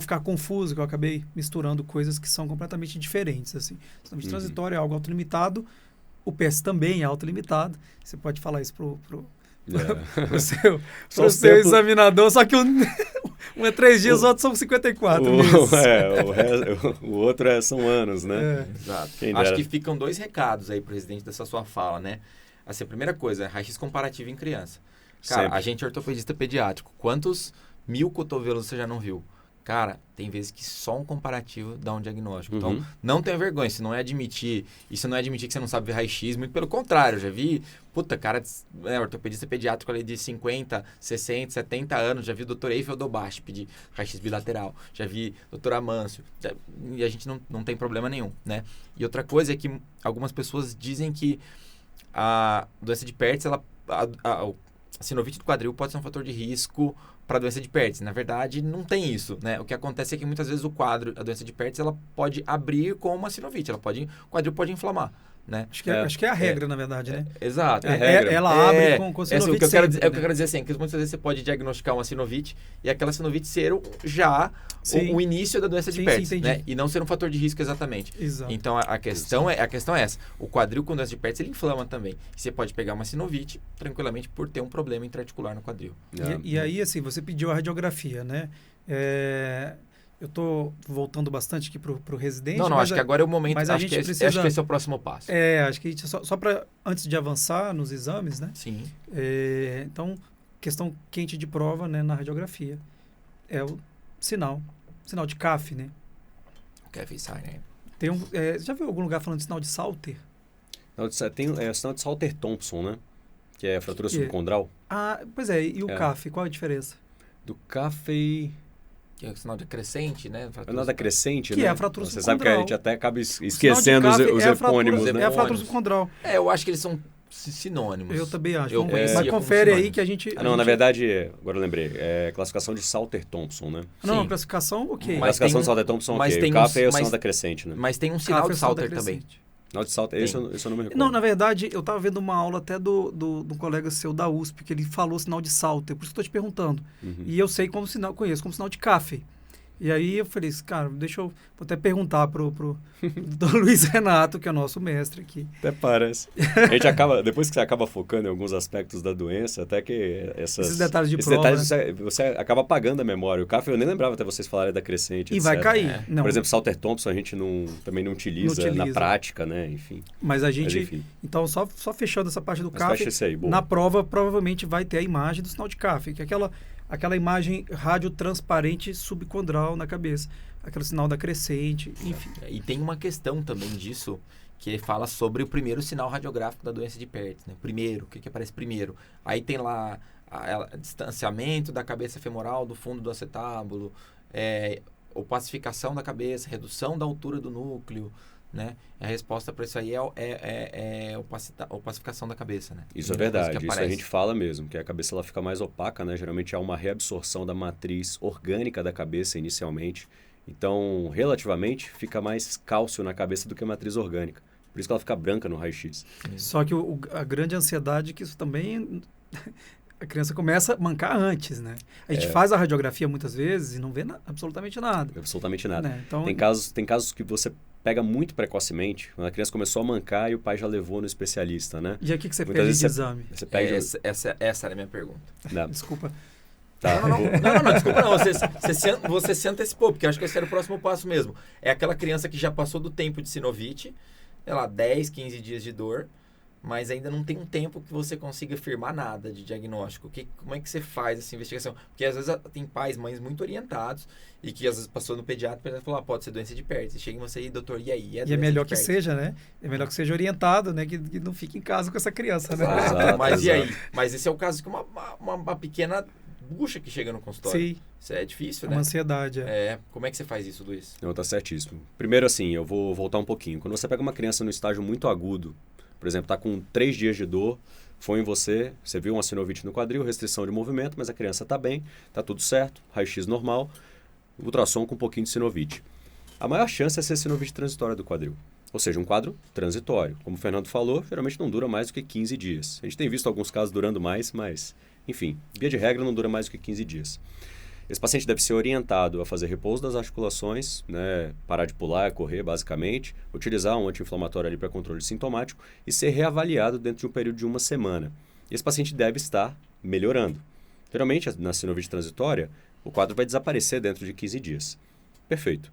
ficar confuso, que eu acabei misturando coisas que são completamente diferentes. Assim. Sinovite transitória é algo autolimitado, o PERTS também é autolimitado. Você pode falar isso pro seu examinador, só que um é 3 dias, o outro são 54 meses. O outro são anos, né? Exato. Acho que ficam 2 recados aí pro residente dessa sua fala, né? Assim, a primeira coisa, raio-x comparativo em criança. Cara, a gente é ortopedista pediátrico. Quantos 1000 cotovelos você já não viu? Cara, tem vezes que só um comparativo dá um diagnóstico. Então, não tenha vergonha. Isso não é admitir que você não sabe ver raio-x. Muito pelo contrário. Eu já vi, ortopedista pediátrico ali de 50, 60, 70 anos. Já vi o doutor Eiffel Dobashi pedir raio-x bilateral. Já vi doutor Amâncio. E a gente não tem problema nenhum, né? E outra coisa é que algumas pessoas dizem que a doença de PERTS, a sinovite do quadril pode ser um fator de risco para a doença de PERTS. Na verdade, não tem isso, né? O que acontece é que muitas vezes a doença de PERTS, ela pode abrir com uma sinovite, o quadril pode inflamar, né? Acho que é a regra, na verdade, né? Exato. Ela abre com sinovite o que eu quero dizer assim, é que muitas vezes você pode diagnosticar uma sinovite e aquela sinovite ser o início da doença de PERTS, né? E não ser um fator de risco exatamente. Exato. Então, a questão é essa. O quadril com doença de PERTS, ele inflama também. Você pode pegar uma sinovite tranquilamente por ter um problema intraarticular no quadril. E aí, assim, você pediu a radiografia, né? Eu estou voltando bastante aqui para o residente. Não, acho que agora é o momento. Mas acho que esse é o próximo passo. Acho que a gente, só para, antes de avançar nos exames, né? Sim. Então, questão quente de prova, né, na radiografia. É o sinal de CAF, né? CAF sign, né? Tem já viu algum lugar falando de sinal de Salter? Tem o sinal de Salter-Thompson, né? Que é a fratura subcondral. Pois é. E o CAF, qual a diferença? Do CAF... Que é o sinal decrescente, né? É nada crescente, que né? é a fratura Você subcondral. sabe que a gente até acaba esquecendo os epônimos, né? É a fratura subcondral. Eu acho que eles são sinônimos. Eu também acho. Mas confere aí que a gente... na verdade, agora eu lembrei, é classificação de Salter-Thompson, né? Não, classificação, ok. Classificação de Salter-Thompson, ok. O CAF é o sinal decrescente, né? Mas tem um sinal de Salter também. Sinal de Salter, esse eu não me recordo. Não, na verdade, eu estava vendo uma aula até do colega seu da USP, que ele falou sinal de Salter, por isso que eu estou te perguntando. E eu sei conheço como sinal de CAF. E aí eu falei, cara, vou até perguntar pro Luiz Renato, que é o nosso mestre aqui. Até parece. A gente acaba, depois que você acaba focando em alguns aspectos da doença, até que esses detalhes de prova, você acaba apagando a memória. O CAF eu nem lembrava até vocês falarem da crescente, e etc. vai cair. Por exemplo, Salter-Thompson a gente também não utiliza na prática, né? Enfim. Mas a gente... Então, só fechando essa parte do CAF, na prova provavelmente vai ter a imagem do sinal de CAF, que é aquela imagem radiotransparente subcondral na cabeça. aquele sinal da crescente, enfim. E tem uma questão também disso, que fala sobre o primeiro sinal radiográfico da doença de Pertz, né? Primeiro, o que aparece primeiro? Aí tem lá distanciamento da cabeça femoral do fundo do acetábulo, opacificação da cabeça, redução da altura do núcleo, né? A resposta para isso aí é opacificação da cabeça, né? Isso é verdade, isso a gente fala mesmo, que a cabeça ela fica mais opaca, né? Geralmente há uma reabsorção da matriz orgânica da cabeça inicialmente, então, relativamente, fica mais cálcio na cabeça do que a matriz orgânica. Por isso que ela fica branca no raio-x. Só que a grande ansiedade é que isso também... A criança começa a mancar antes, né? A gente faz a radiografia muitas vezes e não vê absolutamente nada. Absolutamente nada. Né? Então, tem casos que você pega muito precocemente, quando a criança começou a mancar e o pai já levou no especialista, né? E aqui que você pede de exame? Você pede essa era a minha pergunta. Não. Desculpa. Tá. Não, desculpa não. Você se antecipou, porque eu acho que esse era o próximo passo mesmo. É aquela criança que já passou do tempo de sinovite, sei lá, 10, 15 dias de dor, mas ainda não tem um tempo que você consiga afirmar nada de diagnóstico. Como é que você faz essa investigação? Porque às vezes tem pais, mães muito orientados e que às vezes passou no pediatra e falou, pode ser doença de Pertz. E chega você aí, doutor, e aí? E é melhor que seja, né? É melhor que seja orientado, né? Que não fique em casa com essa criança, né? Exato, mas e aí? Mas esse é o caso que uma pequena bucha que chega no consultório. Sim. Isso é difícil, né? Uma ansiedade. Como é que você faz isso, Luiz? Não, tá certíssimo. Primeiro assim, eu vou voltar um pouquinho. Quando você pega uma criança no estágio muito agudo, por exemplo, está com 3 dias de dor, foi em você viu uma sinovite no quadril, restrição de movimento, mas a criança está bem, está tudo certo, raio-x normal, ultrassom com um pouquinho de sinovite. A maior chance é ser sinovite transitória do quadril, ou seja, um quadro transitório. Como o Fernando falou, geralmente não dura mais do que 15 dias. A gente tem visto alguns casos durando mais, mas, enfim, via de regra não dura mais do que 15 dias. Esse paciente deve ser orientado a fazer repouso das articulações, né, parar de pular, correr, basicamente, utilizar um anti-inflamatório ali para controle sintomático e ser reavaliado dentro de um período de 1 semana. Esse paciente deve estar melhorando. Geralmente, na sinovite transitória, o quadro vai desaparecer dentro de 15 dias. Perfeito.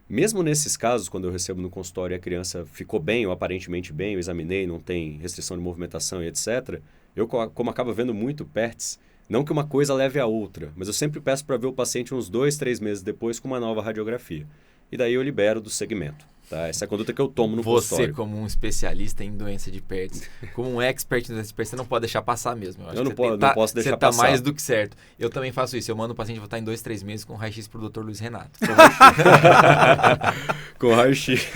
Mesmo nesses casos, quando eu recebo no consultório e a criança ficou bem ou aparentemente bem, eu examinei, não tem restrição de movimentação e etc., eu, como acabo vendo muito Pertz, não que uma coisa leve a outra, mas eu sempre peço para ver o paciente uns 2, 3 meses depois com uma nova radiografia. E daí eu libero do segmento. Tá? Essa é a conduta que eu tomo no consultório. Você, como um especialista em doença de Pertz, como um expert em doença de Pertz, você não pode deixar passar mesmo. Eu não posso deixar passar. Você está mais do que certo. Eu também faço isso. Eu mando o paciente voltar em 2, 3 meses com raio-x para o Dr. Luiz Renato. Com raio-x.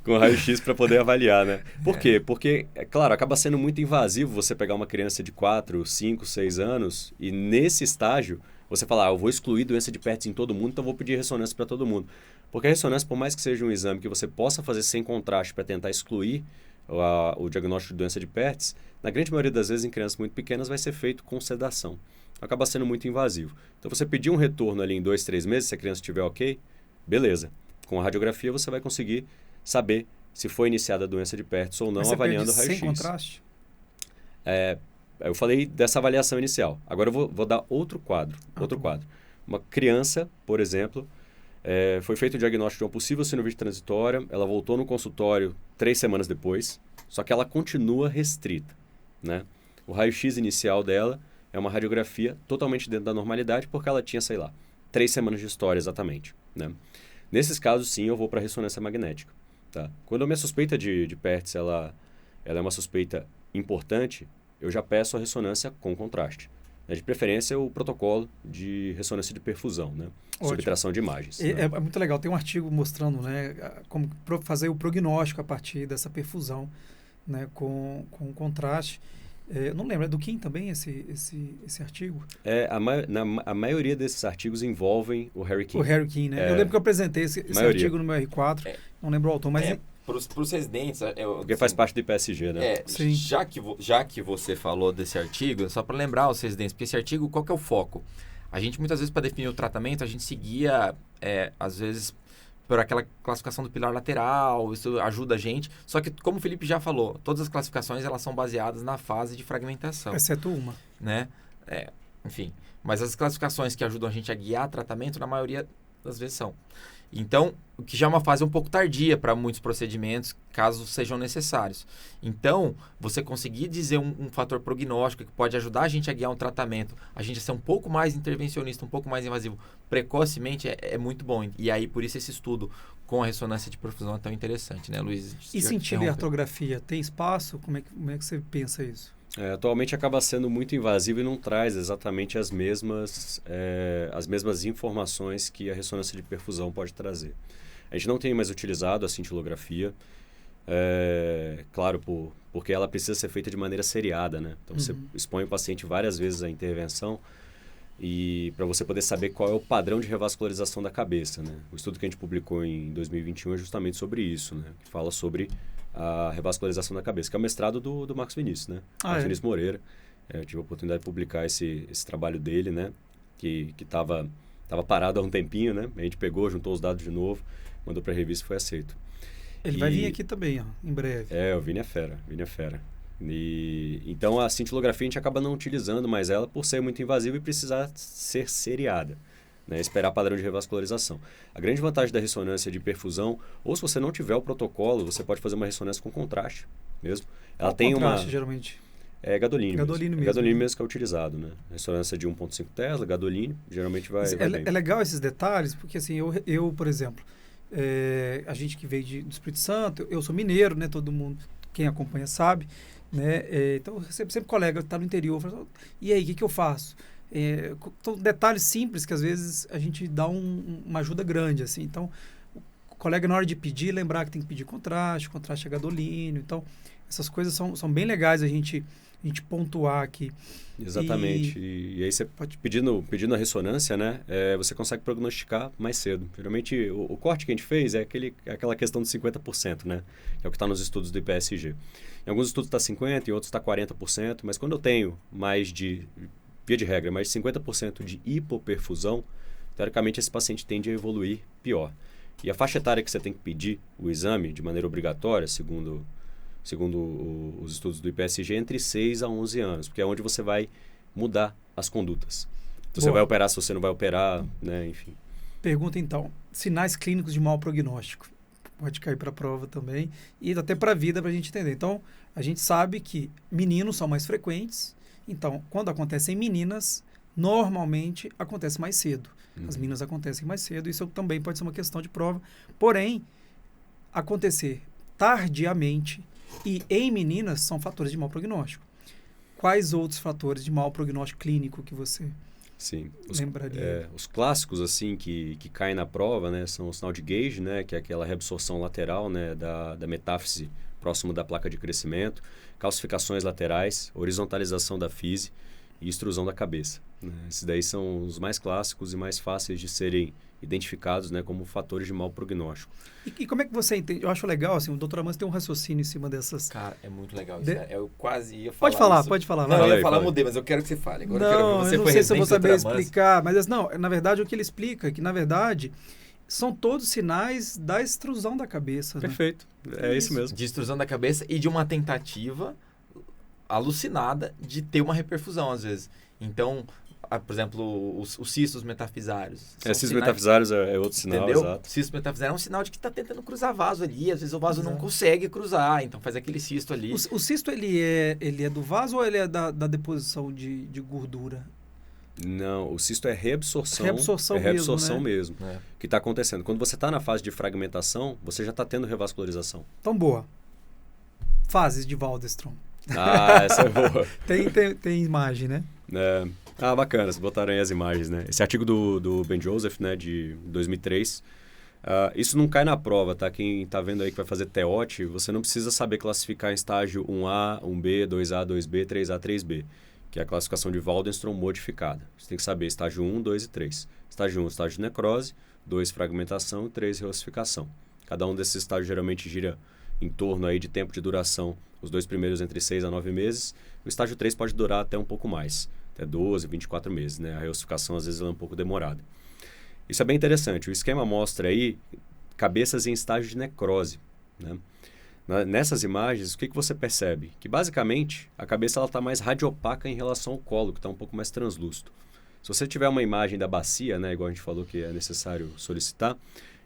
Com raio-x para poder avaliar, né? Por quê? Porque, é claro, acaba sendo muito invasivo você pegar uma criança de 4, 5, 6 anos e nesse estágio você falar, eu vou excluir doença de Pertz em todo mundo, então vou pedir ressonância para todo mundo. Porque a ressonância, por mais que seja um exame que você possa fazer sem contraste para tentar excluir o diagnóstico de doença de Pertz, na grande maioria das vezes em crianças muito pequenas vai ser feito com sedação. Acaba sendo muito invasivo. Então você pedir um retorno ali em 2, 3 meses, se a criança estiver ok, beleza. Com a radiografia você vai conseguir saber se foi iniciada a doença de Pertz ou não, avaliando o raio-x. Sem contraste? Eu falei dessa avaliação inicial. Agora eu vou dar outro quadro. Quadro. Uma criança, por exemplo, foi feito o diagnóstico de uma possível sinovite transitória, ela voltou no consultório 3 semanas depois, só que ela continua restrita, né? O raio-x inicial dela é uma radiografia totalmente dentro da normalidade, porque ela tinha, 3 semanas de história exatamente, né? Nesses casos, sim, eu vou para ressonância magnética. Tá? Quando a minha suspeita de Pertz ela é uma suspeita importante, eu já peço a ressonância com contraste. De preferência, o protocolo de ressonância de perfusão, né? Subtração de imagens. É muito legal. Tem um artigo mostrando, né, como fazer o prognóstico a partir dessa perfusão, né, com contraste. Não lembro, é do Kim também esse artigo? A maioria desses artigos envolvem o Harry Kim. O Harry Kim, né? Eu lembro que eu apresentei esse artigo no meu R4, não lembro o autor, mas... Para os residentes... Porque faz parte do IPSG, né? Sim. Já que você falou desse artigo, só para lembrar os residentes, porque esse artigo, qual que é o foco? A gente, muitas vezes, para definir o tratamento, a gente seguia, às vezes, por aquela classificação do pilar lateral, isso ajuda a gente. Só que, como o Felipe já falou, todas as classificações, elas são baseadas na fase de fragmentação. Exceto uma. Né? Enfim, mas as classificações que ajudam a gente a guiar tratamento, na maioria das vezes são. Então, o que já é uma fase um pouco tardia para muitos procedimentos, caso sejam necessários. Então, você conseguir dizer um fator prognóstico que pode ajudar a gente a guiar um tratamento, a gente a ser um pouco mais intervencionista, um pouco mais invasivo, precocemente, é muito bom. E aí, por isso, esse estudo com a ressonância de perfusão é tão interessante, né, Luiz? E sentido e artrografia, tem espaço? Como é que você pensa isso? Atualmente acaba sendo muito invasivo e não traz exatamente as mesmas informações que a ressonância de perfusão pode trazer. A gente não tem mais utilizado a cintilografia, claro, porque ela precisa ser feita de maneira seriada, né? Então, você expõe o paciente várias vezes à intervenção e para você poder saber qual é o padrão de revascularização da cabeça, né? O estudo que a gente publicou em 2021 é justamente sobre isso, né? Que fala sobre a revascularização da cabeça, que é o mestrado do Marcos Vinícius, né? Marcos Vinícius Moreira. Eu tive a oportunidade de publicar esse trabalho dele, né? Que estava parado há um tempinho, né? A gente pegou, juntou os dados de novo, mandou para a revista e foi aceito. Ele vai vir aqui também, ó, em breve. O Vini é fera. Então, a cintilografia a gente acaba não utilizando mais ela por ser muito invasiva e precisar ser seriada. Né, esperar padrão de revascularização. A grande vantagem da ressonância de perfusão, ou se você não tiver o protocolo, você pode fazer uma ressonância com contraste mesmo. Ela Qual tem contraste, geralmente? É gadolínio. Gadolínio mesmo. Gadolínio mesmo que é utilizado, né? Ressonância de 1.5 Tesla, gadolínio, geralmente vai bem. É legal esses detalhes, porque assim, eu por exemplo, a gente que veio do Espírito Santo, eu sou mineiro, né? Todo mundo, quem acompanha sabe, né? Então, sempre colega está no interior, fala, e aí, o que eu faço? Então, detalhes simples que às vezes a gente dá uma ajuda grande, assim. Então, o colega na hora de pedir, lembrar que tem que pedir contraste é gadolínio. Então, essas coisas são bem legais a gente pontuar aqui. Exatamente. E aí você pedindo a ressonância, né? Você consegue prognosticar mais cedo. Geralmente, o corte que a gente fez é aquela questão de 50%, né? Que é o que está nos estudos do IPSG. Em alguns estudos está 50%, em outros está 40%, mas quando eu tenho via de regra, mais de 50% de hipoperfusão, teoricamente esse paciente tende a evoluir pior. E a faixa etária que você tem que pedir o exame de maneira obrigatória, segundo os estudos do IPSG, é entre 6 a 11 anos, porque é onde você vai mudar as condutas. Se você vai operar, se você não vai operar, né, enfim. Pergunta então, sinais clínicos de mau prognóstico. Pode cair para a prova também, e até para a vida, para a gente entender. Então, a gente sabe que meninos são mais frequentes. Então, quando acontece em meninas, normalmente acontece mais cedo. As meninas acontecem mais cedo, isso também pode ser uma questão de prova. Porém, acontecer tardiamente e em meninas são fatores de mau prognóstico. Quais outros fatores de mau prognóstico clínico que você lembraria? Os clássicos, assim, que caem na prova, né, são o sinal de Gage, né, que é aquela reabsorção lateral, né, da metáfise próximo da placa de crescimento, calcificações laterais, horizontalização da fise e extrusão da cabeça. Né? Esses daí são os mais clássicos e mais fáceis de serem identificados, né, como fatores de mau prognóstico. E como é que você entende? Eu acho legal, assim, o Dr. Amans tem um raciocínio em cima dessas... Cara, é muito legal isso, né? Eu quase ia falar Pode falar. Não, eu ia falar, mudei, mas eu quero que você fale. Agora eu não sei se eu vou saber explicar, mas não, na verdade o que ele explica é que, na verdade, são todos sinais da extrusão da cabeça. Perfeito, né? Isso mesmo. De extrusão da cabeça e de uma tentativa alucinada de ter uma reperfusão, às vezes. Então, por exemplo, os cistos metafisários. Cistos metafisários é outro sinal, entendeu? Exato. Cisto metafisário é um sinal de que está tentando cruzar vaso ali. Às vezes o vaso não consegue cruzar, então faz aquele cisto ali. O cisto, ele é do vaso ou ele é da deposição de gordura? Não, o cisto é reabsorção. Reabsorção mesmo. Que está acontecendo. Quando você está na fase de fragmentação, você já está tendo revascularização. Então, boa. Fases de Waldenstrom. Essa é boa. tem imagem, né? Bacana, vocês botaram aí as imagens, né? Esse artigo do Ben Joseph, né, de 2003, isso não cai na prova, tá? Quem tá vendo aí que vai fazer TEOT, você não precisa saber classificar em estágio 1A, 1B, 2A, 2B, 3A, 3B, que é a classificação de Waldenstrom modificada. Você tem que saber estágio 1, 2 e 3. Estágio 1, estágio de necrose, 2, fragmentação e 3, reossificação. Cada um desses estágios geralmente gira em torno aí de tempo de duração, os 2 primeiros entre 6 a 9 meses. O estágio 3 pode durar até um pouco mais, até 12, 24 meses, né? A reossificação às vezes é um pouco demorada. Isso é bem interessante. O esquema mostra aí cabeças em estágio de necrose, né? Nessas imagens, o que você percebe? Que basicamente a cabeça está mais radiopaca em relação ao colo, que está um pouco mais translúcido. Se você tiver uma imagem da bacia, né, igual a gente falou que é necessário solicitar,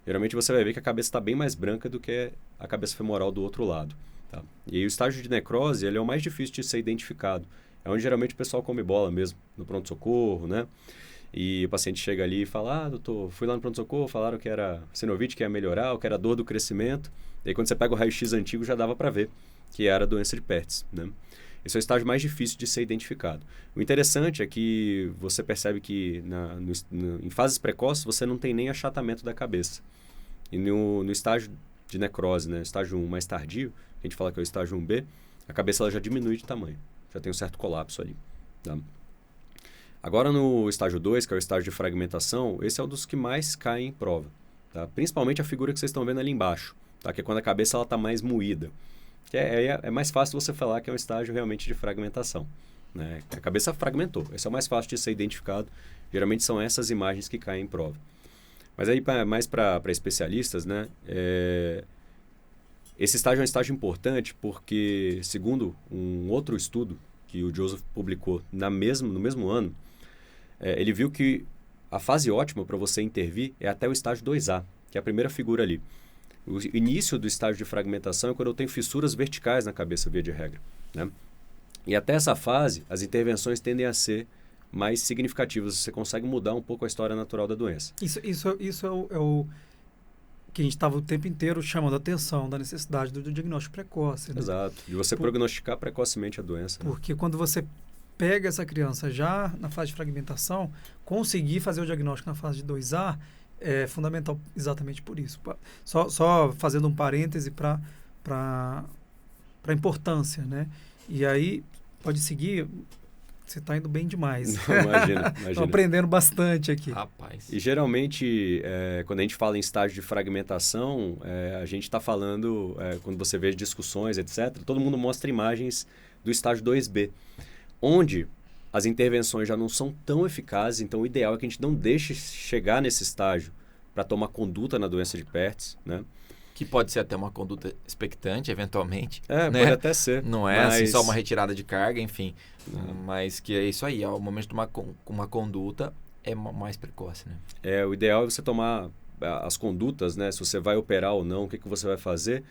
geralmente você vai ver que a cabeça está bem mais branca do que a cabeça femoral do outro lado. Tá? E aí o estágio de necrose, ele é o mais difícil de ser identificado. É onde geralmente o pessoal come bola mesmo, no pronto-socorro, né? E o paciente chega ali e fala, doutor, fui lá no pronto-socorro, falaram que era sinovite, que ia melhorar, ou que era dor do crescimento. E aí quando você pega o raio-x antigo, já dava para ver que era doença de Pertz, né? Esse é o estágio mais difícil de ser identificado. O interessante é que você percebe que em fases precoces você não tem nem achatamento da cabeça. E no estágio de necrose, né, estágio 1 mais tardio, a gente fala que é o estágio 1B, a cabeça ela já diminui de tamanho. Já tem um certo colapso ali. Tá? Agora no estágio 2, que é o estágio de fragmentação, esse é um dos que mais caem em prova. Tá? Principalmente a figura que vocês estão vendo ali embaixo, tá? Que é quando a cabeça está mais moída. Que é mais fácil você falar que é um estágio realmente de fragmentação. Né? A cabeça fragmentou. Esse é o mais fácil de ser identificado. Geralmente são essas imagens que caem em prova. Mas aí, mais para especialistas, né? Esse estágio é um estágio importante porque, segundo um outro estudo que o Joseph publicou no mesmo ano, ele viu que a fase ótima para você intervir é até o estágio 2A, que é a primeira figura ali. O início do estágio de fragmentação é quando eu tenho fissuras verticais na cabeça, via de regra. Né? E até essa fase, as intervenções tendem a ser mais significativas. Você consegue mudar um pouco a história natural da doença. Isso é o que a gente estava o tempo inteiro chamando a atenção da necessidade do diagnóstico precoce. Né? Exato. De você prognosticar precocemente a doença. Porque quando você pega essa criança já na fase de fragmentação, conseguir fazer o diagnóstico na fase de 2A é fundamental exatamente por isso. Só fazendo um parêntese para a importância, né? E aí, pode seguir, você está indo bem demais. Imagina. Estou aprendendo bastante aqui. Rapaz. E geralmente, quando a gente fala em estágio de fragmentação, a gente está falando, quando você vê discussões, etc., todo mundo mostra imagens do estágio 2B, onde as intervenções já não são tão eficazes, então o ideal é que a gente não deixe chegar nesse estágio para tomar conduta na doença de Pertz, né? Que pode ser até uma conduta expectante, eventualmente. Né? Né? Pode até ser. Não é assim só uma retirada de carga, enfim. Mas que é isso aí, o momento de uma conduta é mais precoce, né? O ideal é você tomar as condutas, né? Se você vai operar ou não, o que você vai fazer.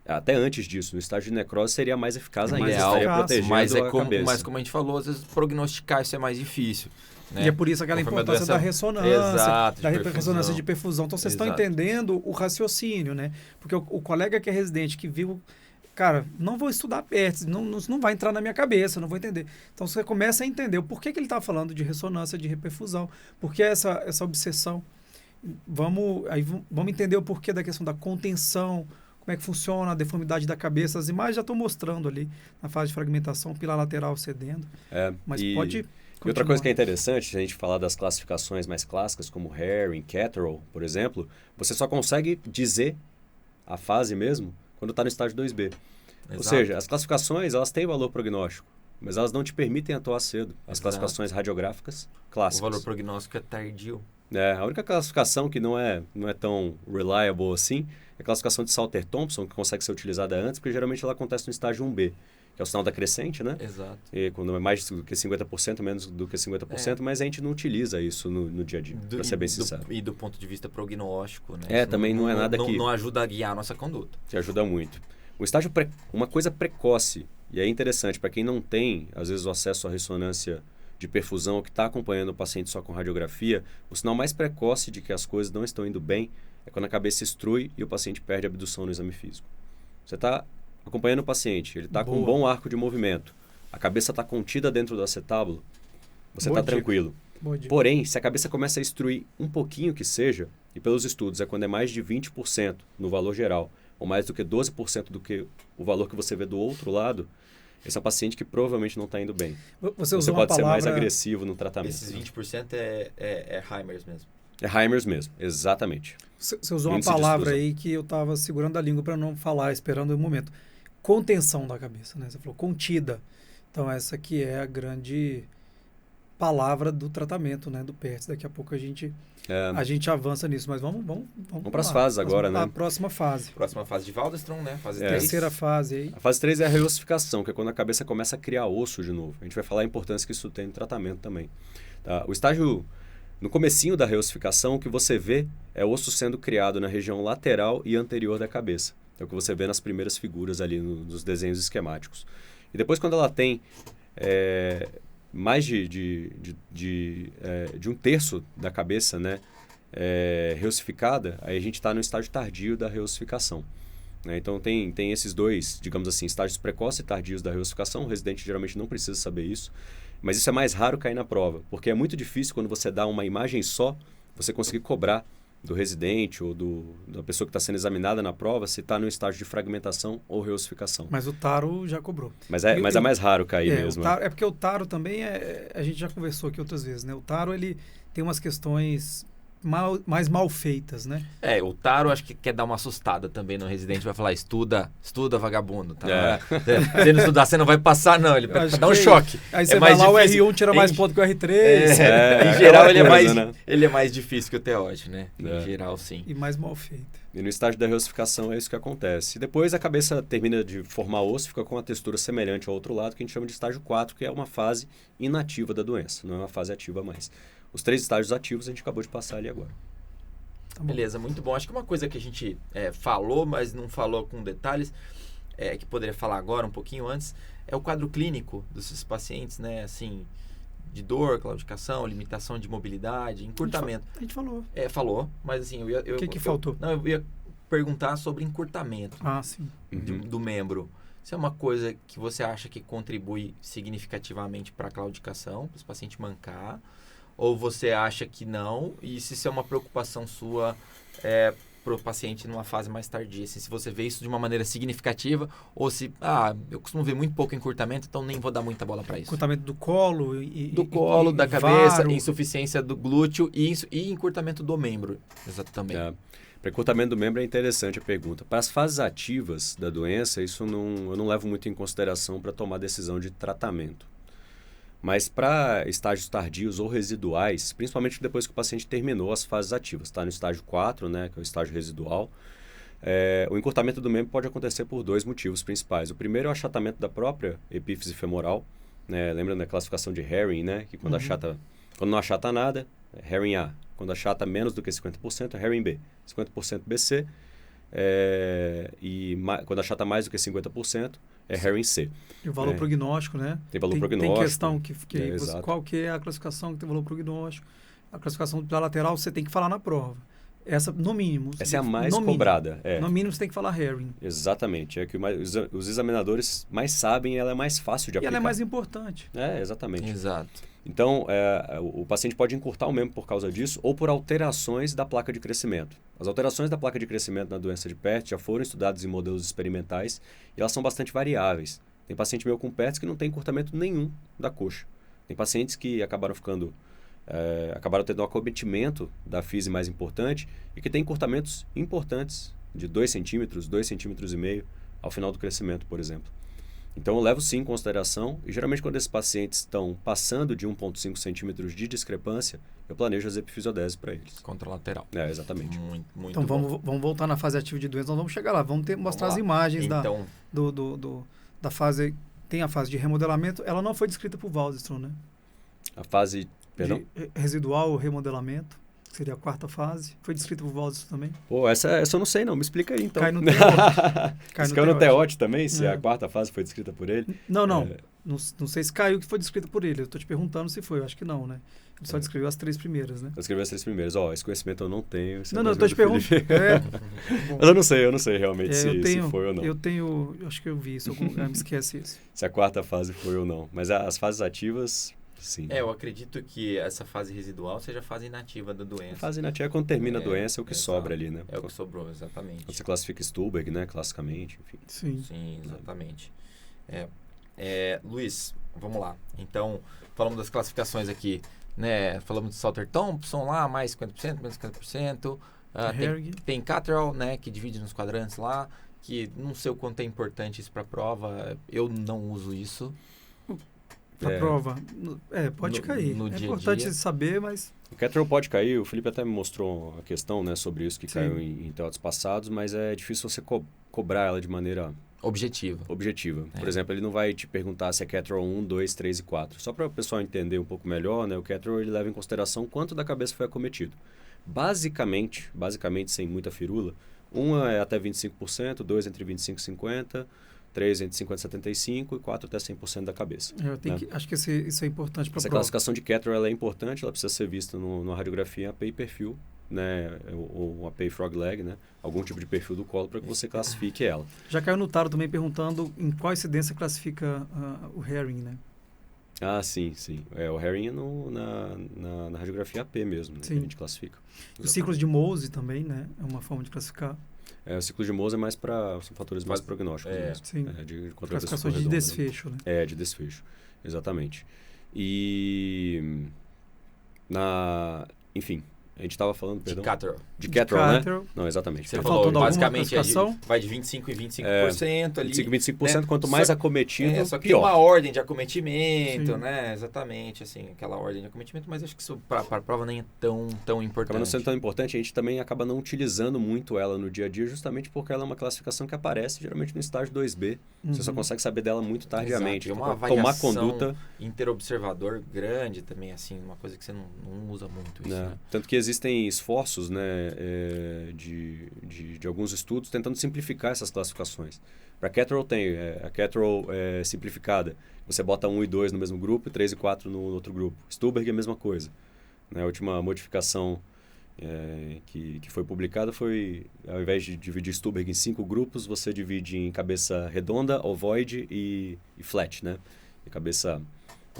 Até antes disso, no estágio de necrose seria mais eficaz ainda, estaria protegendo mas a cabeça. Mas como a gente falou, às vezes prognosticar isso é mais difícil. Né? E é por isso aquela importância da ressonância, Exato, ressonância de perfusão. Então, vocês estão entendendo o raciocínio, né? Porque o colega que é residente, que viu... Cara, não vou estudar Pertz, não vai entrar na minha cabeça, não vou entender. Então, você começa a entender o porquê que ele está falando de ressonância, de reperfusão, por que essa obsessão. Vamos entender o porquê da questão da contenção, como é que funciona a deformidade da cabeça. As imagens já estão mostrando ali, na fase de fragmentação, pilar lateral cedendo. Mas pode... E outra coisa que é interessante, se a gente falar das classificações mais clássicas, como Herring, Catterall, por exemplo, você só consegue dizer a fase mesmo quando está no estágio 2B. Exato. Ou seja, as classificações elas têm valor prognóstico, mas elas não te permitem atuar cedo. As classificações radiográficas clássicas. O valor prognóstico é tardio. A única classificação que não é tão reliable assim é a classificação de Salter-Thompson, que consegue ser utilizada antes, porque geralmente ela acontece no estágio 1B. Que é o sinal da crescente, né? Exato. E quando é mais do que 50%, menos do que 50%, mas a gente não utiliza isso no dia a dia, para ser bem sincero. E do ponto de vista prognóstico, né? Também não é nada que... Não ajuda a guiar a nossa conduta. Que ajuda muito. O estágio, uma coisa precoce, e é interessante, para quem não tem, às vezes, o acesso à ressonância de perfusão, que está acompanhando o paciente só com radiografia, o sinal mais precoce de que as coisas não estão indo bem é quando a cabeça estrui e o paciente perde a abdução no exame físico. Você está acompanhando o paciente, ele está com um bom arco de movimento, a cabeça está contida dentro do acetábulo, você está tranquilo. Porém, se a cabeça começa a estruir um pouquinho que seja, e pelos estudos é quando é mais de 20% no valor geral, ou mais do que 12% do que o valor que você vê do outro lado, esse é um paciente que provavelmente não está indo bem. Você pode ser mais agressivo no tratamento. Esses 20% é Heimers mesmo. É Heimers mesmo, exatamente. Você usou uma palavra aí que eu estava segurando a língua para não falar, esperando o momento. Contenção da cabeça, né? Você falou contida. Então, essa aqui é a grande palavra do tratamento, né? Do Pertz. Daqui a pouco a gente avança nisso. Mas vamos para as fases agora, né? A próxima fase. Próxima fase de Waldenstrom, né? Fase 3. Terceira fase aí. A fase 3 é a reossificação, que é quando a cabeça começa a criar osso de novo. A gente vai falar a importância que isso tem no tratamento também. Tá? O estágio No comecinho da reossificação, o que você vê é osso sendo criado na região lateral e anterior da cabeça. É o que você vê nas primeiras figuras ali nos desenhos esquemáticos. E depois, quando ela tem mais de um terço da cabeça, né, reossificada, aí a gente está no estágio tardio da reossificação. Né? Então, tem esses dois, digamos assim, estágios precoces e tardios da reossificação. O residente geralmente não precisa saber isso. Mas isso é mais raro cair na prova, porque é muito difícil quando você dá uma imagem só, você conseguir cobrar do residente ou da pessoa que está sendo examinada na prova se está no estágio de fragmentação ou reossificação. Mas o taro já cobrou. Mas é mais raro cair mesmo. É porque o taro também, a gente já conversou aqui outras vezes, né? O taro, ele tem umas questões mais mal feitas, né? O taro acho que quer dar uma assustada também no residente, vai falar, estuda vagabundo, tá? Se não estudar, você não vai passar, não, ele vai dar um choque. Aí você vai lá, o R1 tira mais ponto que o R3. Em geral, ele é mais difícil que o TEOT, né? Em geral, sim. E mais mal feito. E no estágio da reossificação é isso que acontece. E depois a cabeça termina de formar osso, fica com uma textura semelhante ao outro lado, que a gente chama de estágio 4, que é uma fase inativa da doença, não é uma fase ativa mais. Os 3 estágios ativos a gente acabou de passar ali agora. Tá, beleza, muito bom. Acho que uma coisa que a gente falou, mas não falou com detalhes, que poderia falar agora, um pouquinho antes, é o quadro clínico desses pacientes, né? Assim, de dor, claudicação, limitação de mobilidade, encurtamento. A gente falou. Falou, mas assim... O que faltou? Eu ia perguntar sobre encurtamento sim. do membro. Isso é uma coisa que você acha que contribui significativamente para a claudicação, para esse paciente mancar? Ou você acha que não? E se isso é uma preocupação sua para o paciente numa fase mais tardia? Assim, se você vê isso de uma maneira significativa ou se... eu costumo ver muito pouco encurtamento, então nem vou dar muita bola para isso. Encurtamento do colo da cabeça, insuficiência do glúteo e encurtamento do membro. Exato, também. Para encurtamento do membro é interessante a pergunta. Para as fases ativas da doença, isso eu não levo muito em consideração para tomar decisão de tratamento. Mas para estágios tardios ou residuais, principalmente depois que o paciente terminou as fases ativas, está no estágio 4, né, que é o estágio residual, o encurtamento do membro pode acontecer por 2 motivos principais. O primeiro é o achatamento da própria epífise femoral, né? Lembra da classificação de Herring, né? Que quando não achata nada, é Herring A. Quando achata menos do que 50%, é Herring B. 50% BC. Quando achata mais do que 50%, é Herring C. E o valor prognóstico, né? Tem valor prognóstico. Tem questão qual que é a classificação que tem valor prognóstico. A classificação da lateral você tem que falar na prova. Essa, no mínimo. Essa é a mais cobrada. No mínimo você tem que falar Herring. Exatamente. É que os examinadores mais sabem e ela é mais fácil de aplicar. E ela é mais importante. Exatamente. Exato. Então, o paciente pode encurtar o membro por causa disso ou por alterações da placa de crescimento. As alterações da placa de crescimento na doença de PERT já foram estudadas em modelos experimentais e elas são bastante variáveis. Tem paciente meu com PERT que não tem encurtamento nenhum da coxa. Tem pacientes que acabaram tendo um acometimento da fise mais importante e que tem encurtamentos importantes de 2 centímetros, 2,5 centímetros ao final do crescimento, por exemplo. Então, eu levo sim em consideração e geralmente quando esses pacientes estão passando de 1,5 centímetros de discrepância, eu planejo as epifisiodese para eles. Contralateral. Exatamente. Muito então, bom. vamos voltar na fase ativa de doença, nós vamos chegar lá. Vamos mostrar as imagens da fase. Tem a fase de remodelamento, ela não foi descrita por Waldstrom, né? A fase, perdão? De residual remodelamento, que seria a 4ª fase. Foi descrita por Waldstrom também? Pô, essa eu não sei não, me explica aí então. Cai no TEOT. Caiu no TEOT também, se a 4ª fase foi descrita por ele? Não. Não sei se caiu que foi descrita por ele. Eu estou te perguntando se foi, eu acho que não, né? Ele só descreveu as 3 primeiras, né? Eu escrevi as 3 primeiras. Esse conhecimento eu não tenho. Não, eu estou te perguntando. Mas eu não sei realmente se foi ou não. Eu acho que eu vi isso, algum lugar, me esquece isso. Se a 4ª fase foi ou não. Mas as fases ativas, sim. Eu acredito que essa fase residual seja a fase inativa da doença. A fase inativa é quando termina a doença, é o que sobra ali, né? É o que sobrou, exatamente. Quando você classifica Stulberg, né? Classicamente, enfim. Sim, exatamente. Luiz, vamos lá. Então, falamos das classificações aqui, né? Falamos de Salter-Thompson lá, mais 50%, menos 50%. Tem Cattrall, né? Que divide nos quadrantes lá, que não sei o quanto é importante isso para a prova. Eu não uso isso. Para prova. Pode cair. No é dia importante dia. saber, mas... O Cattrall pode cair, o Felipe até me mostrou a questão, né, sobre isso que caiu em teodos passados, mas é difícil você cobrar ela de maneira Objetiva. Por exemplo, ele não vai te perguntar se é Cathrow 1, 2, 3 e 4. Só para o pessoal entender um pouco melhor, né, o Cathrow ele leva em consideração quanto da cabeça foi acometido. Basicamente, sem muita firula, 1 é até 25%, 2 entre 25 e 50%, 3 entre 50 e 75% e 4 até 100% da cabeça. Acho que isso é importante para a prova. Essa classificação de Cathrow ela é importante, ela precisa ser vista na radiografia API perfil, né, ou API frog leg, né, algum tipo de perfil do colo para que você classifique ela. Já caiu no taro também perguntando em qual incidência classifica o Herring, né? Ah, sim. O Herring é na radiografia AP mesmo, né, que a gente classifica. Os ciclos de Mohs também, né, é uma forma de classificar. O ciclo de Mohs são fatores mais prognósticos mesmo. Sim. De classificações de desfecho, né? De desfecho, exatamente. E enfim, a gente estava falando, perdão? De Cathrow, né? Não, exatamente. Você falou, basicamente, vai de 25% e 25% ali. 25% e 25%, né? Quanto mais acometido, só que pior. Tem uma ordem de acometimento, né? Exatamente, assim, aquela ordem de acometimento, mas acho que isso para a prova nem é tão importante. Acaba não sendo tão importante, a gente também acaba não utilizando muito ela no dia a dia, justamente porque ela é uma classificação que aparece geralmente no estágio 2B. Você só consegue saber dela muito tardiamente. Exato. Uma tomar conduta interobservador grande também, assim, uma coisa que você não usa muito isso, né? Tanto que existem esforços, né, de alguns estudos tentando simplificar essas classificações. Para Cathrow tem a Cathrow simplificada. Você bota 1 e 2 no mesmo grupo e 3 e 4 no outro grupo. Stulberg é a mesma coisa. A última modificação que foi publicada foi, ao invés de dividir Stulberg em 5 grupos, você divide em cabeça redonda, ovoide e flat, né? E cabeça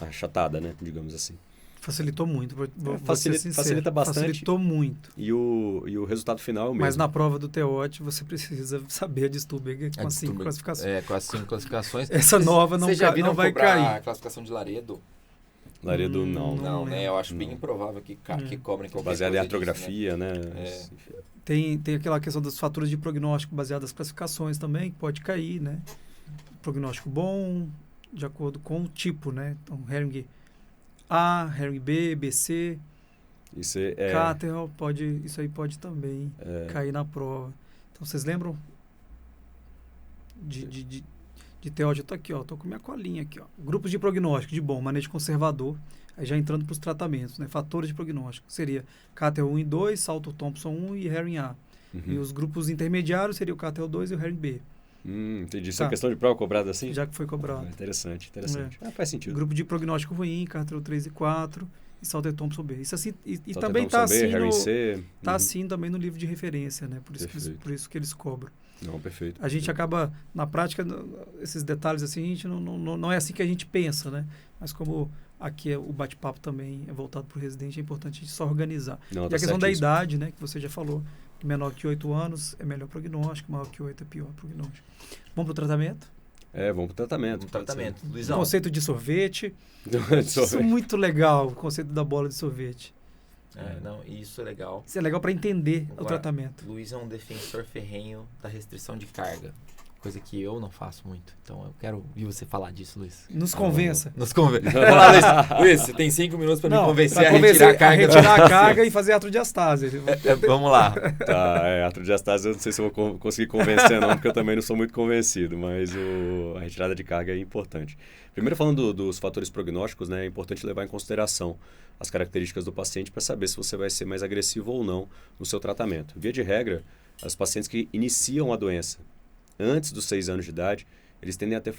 achatada, né, digamos assim. Facilitou muito, facilita bastante. Facilitou muito. E o resultado final é o mesmo. Mas na prova do TEOT você precisa saber de Stulberg com as 5 classificações. Com as 5 classificações. Essa nova não vai cair. A classificação de Laredo? Laredo não, né? Eu acho bem improvável que cobrem qualquer baseado coisa em artrografia, né? Tem aquela questão dos fatores de prognóstico baseados nas classificações também, que pode cair, né? Prognóstico bom, de acordo com o tipo, né? Então, Herring A, Herring B, BC, Cathrow, isso aí pode também cair na prova. Então, vocês lembram de TEOT? Eu tô aqui, tô com minha colinha aqui, Grupos de prognóstico, de bom, manejo conservador, aí já entrando para os tratamentos, né? Fatores de prognóstico, seria Cathrow 1 e 2, Salter Thompson 1 e Herring A. E os grupos intermediários seria o Cathrow 2 e o Herring B. Entendi. Isso é questão de prova cobrada assim? Já que foi cobrado. Interessante. Faz sentido. Grupo de prognóstico ruim, Cathrow 3 e 4 e Salter Thompson B. Isso assim, e também está assim também no livro de referência, né? Por isso que eles cobram. Não, perfeito. A gente acaba, na prática, esses detalhes assim, a gente não é assim que a gente pensa, né? Mas como aqui o bate-papo também é voltado para o residente, é importante a gente só organizar. E a questão da idade, né? Que você já falou, que menor que 8 anos é melhor prognóstico, maior que 8 é pior prognóstico. Vamos para o tratamento? Vamos para o tratamento. Luizão. Conceito de sorvete. Isso é muito legal, o conceito da bola de sorvete. Isso é legal. Isso é legal para entender o tratamento. Luiz é um defensor ferrenho da restrição de carga, coisa que eu não faço muito. Então eu quero ouvir você falar disso, Luiz. Nos convença. Vamos lá, Luiz, você tem 5 minutos para me convencer a retirar a carga. Retirar a carga e fazer artrodiastase. Vamos lá. Artrodiastase eu não sei se eu vou conseguir convencer não, porque eu também não sou muito convencido, mas a retirada de carga é importante. Primeiro, falando dos fatores prognósticos, né, é importante levar em consideração as características do paciente para saber se você vai ser mais agressivo ou não no seu tratamento. Via de regra, os pacientes que iniciam a doença antes dos 6 anos de idade, eles tendem a ter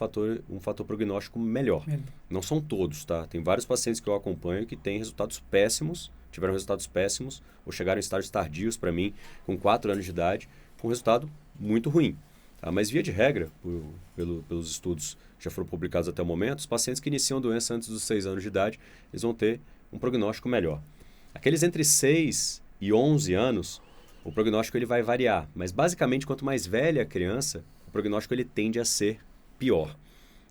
um fator prognóstico melhor. Não são todos, tá? Tem vários pacientes que eu acompanho que têm tiveram resultados péssimos, ou chegaram em estágios tardios para mim, com 4 anos de idade, com resultado muito ruim. Tá? Mas, via de regra, pelos estudos que já foram publicados até o momento, os pacientes que iniciam a doença antes dos 6 anos de idade, eles vão ter um prognóstico melhor. Aqueles entre 6 e 11 anos, o prognóstico ele vai variar, mas basicamente quanto mais velha a criança, o prognóstico ele tende a ser pior.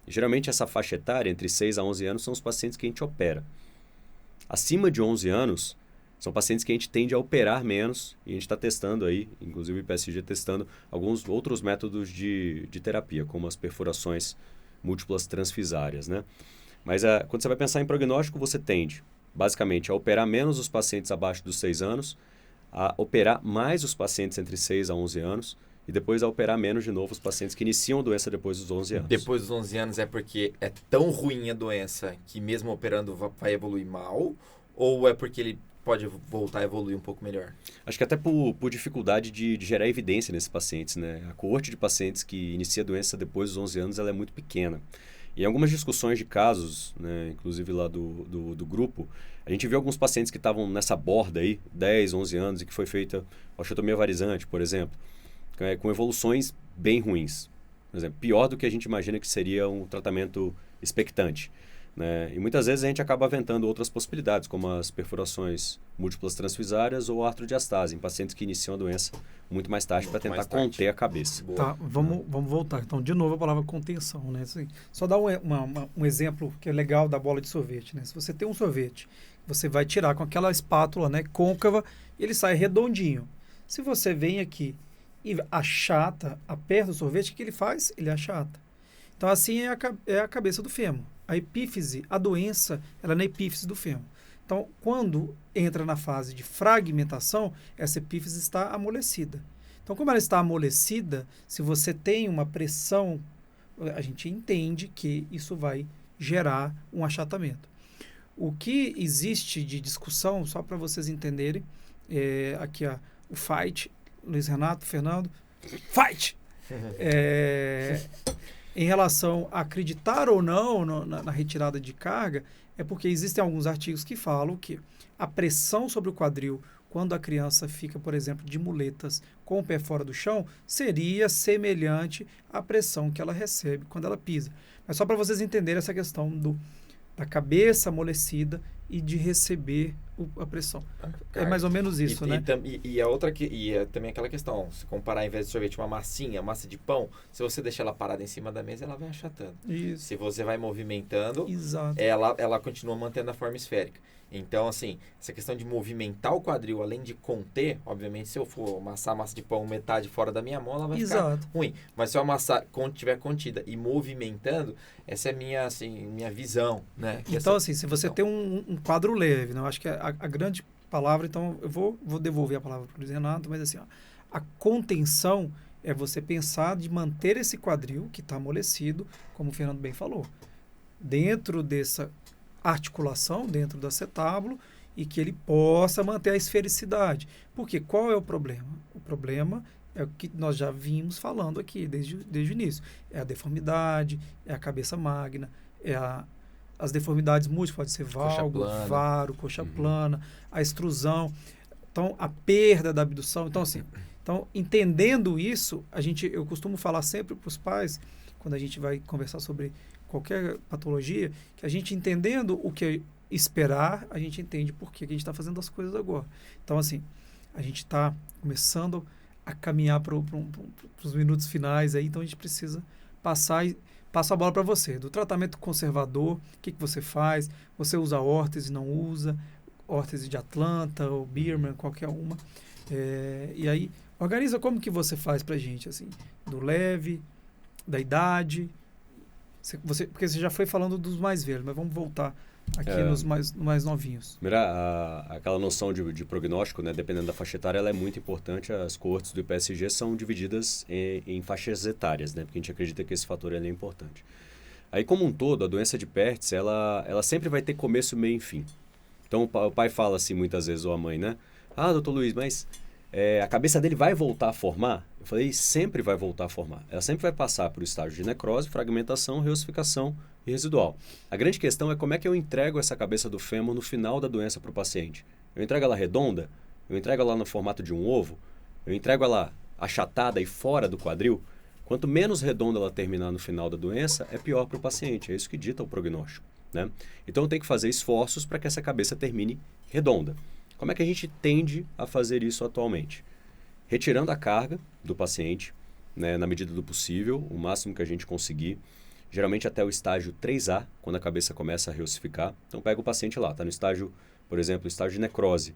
E, geralmente essa faixa etária, entre 6 a 11 anos, são os pacientes que a gente opera. Acima de 11 anos, são pacientes que a gente tende a operar menos, e a gente está testando aí, inclusive o IPSG testando alguns outros métodos de terapia, como as perfurações múltiplas transfisárias, né? Mas quando você vai pensar em prognóstico, você tende basicamente a operar menos os pacientes abaixo dos 6 anos, a operar mais os pacientes entre 6 a 11 anos e depois a operar menos de novo os pacientes que iniciam a doença depois dos 11 anos. Depois dos 11 anos é porque é tão ruim a doença que mesmo operando vai evoluir mal? Ou é porque ele pode voltar a evoluir um pouco melhor? Acho que até por dificuldade de gerar evidência nesses pacientes, né? A coorte de pacientes que inicia a doença depois dos 11 anos ela é muito pequena. E em algumas discussões de casos, né, inclusive lá do grupo, a gente viu alguns pacientes que estavam nessa borda aí, 10, 11 anos, e que foi feita osteotomia varizante, por exemplo, com evoluções bem ruins. Por exemplo, pior do que a gente imagina que seria um tratamento expectante. Né? E muitas vezes a gente acaba aventando outras possibilidades, como as perfurações múltiplas transfisárias ou artrodiastase, em pacientes que iniciam a doença muito mais tarde para tentar conter a cabeça. Boa. Tá, vamos voltar. Então, de novo, a palavra contenção. Né? Assim, só dar um exemplo que é legal da bola de sorvete. Né? Se você tem um sorvete, você vai tirar com aquela espátula, né, côncava, ele sai redondinho. Se você vem aqui e achata, aperta o sorvete, o que ele faz? Ele achata. Então, assim é a cabeça do fêmur. A epífise, a doença, ela é na epífise do fêmur. Então, quando entra na fase de fragmentação, essa epífise está amolecida. Então, como ela está amolecida, se você tem uma pressão, a gente entende que isso vai gerar um achatamento. O que existe de discussão, só para vocês entenderem, aqui o fight, Luiz Renato, Fernando, fight! Em relação a acreditar ou não na retirada de carga, é porque existem alguns artigos que falam que a pressão sobre o quadril, quando a criança fica, por exemplo, de muletas com o pé fora do chão, seria semelhante à pressão que ela recebe quando ela pisa. Mas só para vocês entenderem essa questão da cabeça amolecida e de receber a pressão. É mais ou menos isso, né? E a outra é também aquela questão, se comparar, ao invés de sorvete, uma massinha, massa de pão, se você deixar ela parada em cima da mesa, ela vai achatando. Isso. Se você vai movimentando, exato, ela continua mantendo a forma esférica. Então, assim, essa questão de movimentar o quadril, além de conter, obviamente, se eu for amassar a massa de pão metade fora da minha mão, ela vai ficar ruim. Mas se eu amassar, estiver contida e movimentando, essa é minha visão, né? Então, assim, se você tem um quadro leve, né? Eu acho que a grande palavra, então, eu vou devolver a palavra para o Luiz Renato, mas assim, a contenção é você pensar de manter esse quadril, que está amolecido, como o Fernando bem falou, dentro dessa articulação, dentro do acetábulo, e que ele possa manter a esfericidade. Porque qual é o problema? O problema é o que nós já vimos falando aqui desde o início. É a deformidade, é a cabeça magna, as deformidades múltiplas, pode ser valgo, varo, coxa plana, a extrusão, então a perda da abdução. Então, assim, entendendo isso, eu costumo falar sempre para os pais, quando a gente vai conversar sobre qualquer patologia, que a gente entendendo o que esperar, a gente entende por que a gente está fazendo as coisas agora. Então, assim, a gente está começando a caminhar para os minutos finais aí, então a gente precisa passo a bola para você. Do tratamento conservador, o que você faz? Você usa órtese, não usa? Órtese de Atlanta ou Biermann, qualquer uma. E aí, organiza como que você faz para a gente, assim, do leve, da idade. Porque você já foi falando dos mais velhos, mas vamos voltar aqui nos mais novinhos. Aquela noção de prognóstico, né, dependendo da faixa etária, ela é muito importante. As coortes do IPSG são divididas em faixas etárias, né, porque a gente acredita que esse fator é importante. Aí, como um todo, a doença de Pertz, ela sempre vai ter começo, meio e fim. Então, o pai fala assim muitas vezes, ou a mãe, né? Ah, doutor Luiz, mas a cabeça dele vai voltar a formar? Eu falei, sempre vai voltar a formar. Ela sempre vai passar por estágio de necrose, fragmentação, reossificação e residual. A grande questão é como é que eu entrego essa cabeça do fêmur no final da doença para o paciente. Eu entrego ela redonda? Eu entrego ela no formato de um ovo? Eu entrego ela achatada e fora do quadril? Quanto menos redonda ela terminar no final da doença, é pior para o paciente. É isso que dita o prognóstico, né? Então, eu tenho que fazer esforços para que essa cabeça termine redonda. Como é que a gente tende a fazer isso atualmente? Retirando a carga do paciente, né, na medida do possível, o máximo que a gente conseguir, geralmente até o estágio 3A, quando a cabeça começa a reossificar. Então, pega o paciente lá, está no estágio, por exemplo, estágio de necrose.